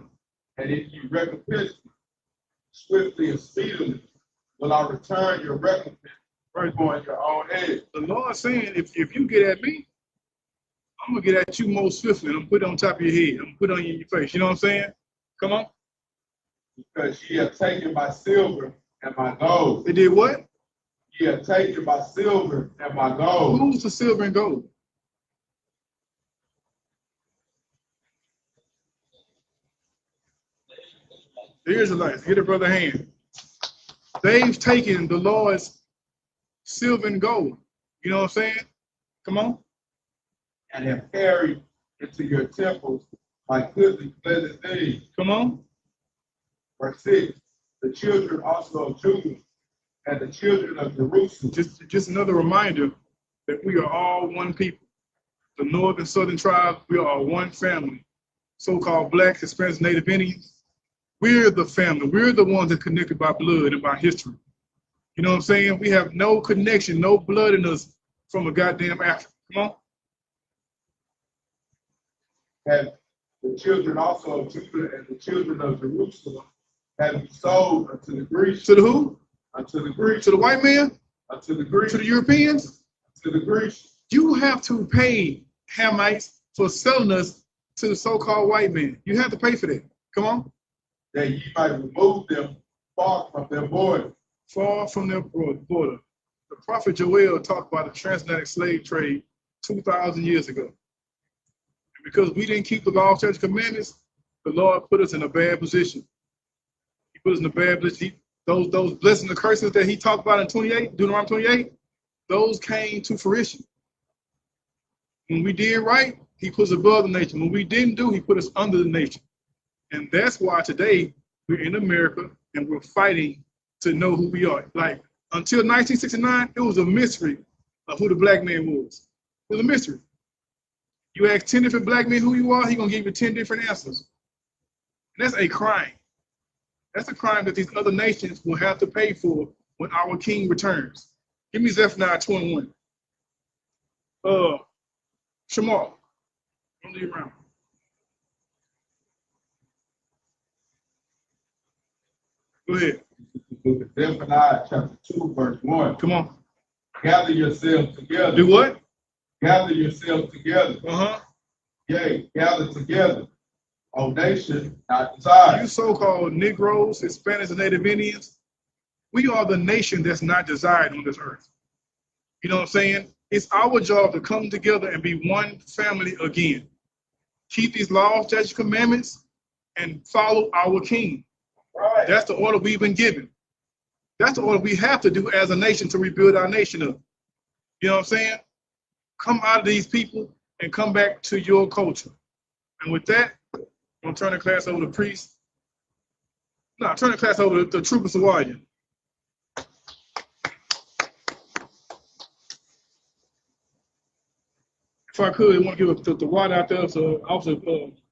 And if you recompense me swiftly and speedily, will I return your recompense right on your own head? The Lord saying, if you get at me, I'm going to get at you more swiftly. I'm going to put it on top of your head. I'm going to put it on your face. You know what I'm saying? Come on. Because ye have taken my silver and my gold. They did what? Ye have taken my silver and my gold. Who's the silver and gold? The Israelites. Get a brother hand. They've taken the Lord's silver and gold. You know what I'm saying? Come on. And have carried into your temples my goodly pleasant things. Come on. Verse 6. The children also of Judah and the children of Jerusalem. Just another reminder that we are all one people. The north and southern tribes, we are all one family. So-called blacks, Hispanics, Native Indians. We're the family. We're the ones that are connected by blood and by history. You know what I'm saying? We have no connection, no blood in us from a goddamn Africa. Come on. And the children also of Judah and the children of Jerusalem have you sold unto the Greeks. To the who? Unto the Greeks. To the white man? Unto the Greeks. To the Europeans? To the Greeks. You have to pay Hamites for selling us to the so-called white man. You have to pay for that. Come on. That ye might remove them far from their border. Far from their border. The prophet Joel talked about the transatlantic slave trade 2,000 years ago. And because we didn't keep the law, statutes, commandments, the Lord put us in a bad position. He put us in a bad position. Those blessings and curses that he talked about in 28, Deuteronomy 28, those came to fruition. When we did right, he put us above the nation. When we didn't do, he put us under the nation. And that's why today we're in America and we're fighting to know who we are. Like until 1969, it was a mystery of who the black man was. It was a mystery. You ask 10 different black men who you are, he's gonna give you 10 different answers. And that's a crime. That's a crime that these other nations will have to pay for when our king returns. Give me Zephaniah 21. Shamar, don't leave around. Go ahead. Book of Zephaniah, chapter 2, verse 1. Come on. Gather yourselves together. Do what? Gather yourselves together. Yea, gather together. O nation, not desired. You so-called Negroes, Hispanics, and Native Indians, we are the nation that's not desired on this earth. You know what I'm saying? It's our job to come together and be one family again. Keep these laws, statutes, commandments, and follow our King. Right. That's the order we've been given. That's the order we have to do as a nation to rebuild our nation up. You know what I'm saying? Come out of these people and come back to your culture. And with that, I'm going to turn the class over to priest. No, turn the class over to Trooper Sawaya. If I could, I want to give the water out there to Officer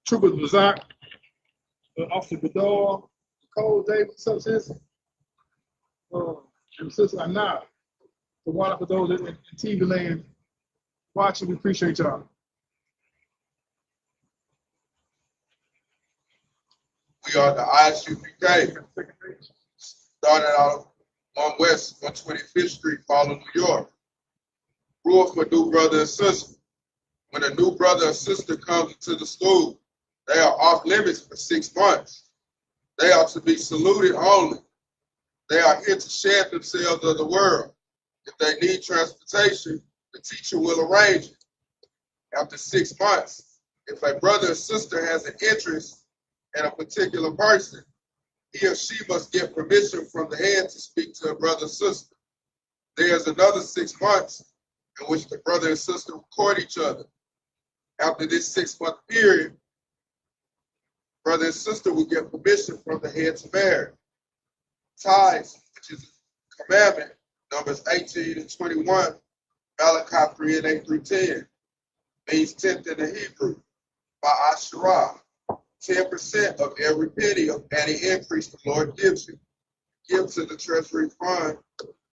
Trooper Lazak, Officer Godard, Cole Davis, what's up, sis? And Sister Anna, the water for those in TV land watching. We appreciate y'all. We are the I.S.U.P.K. Started out on West 125th Street, Harlem, New York. Rule for new brother and sister. When a new brother or sister comes into the school, they are off limits for 6 months. They are to be saluted only. They are here to shed themselves of the world. If they need transportation, the teacher will arrange it. After 6 months, if a brother or sister has an interest in a particular person, he or she must get permission from the head to speak to a brother or sister. There's another 6 months in which the brother and sister will court each other. After this 6-month period, brother and sister will get permission from the head to marry. Tithes, which is a commandment, Numbers 18 and 21, Malachi 3 and 8 through 10, means tenth in the Hebrew, by Asherah, 10% of every penny of any increase the Lord gives you. Give to the treasury fund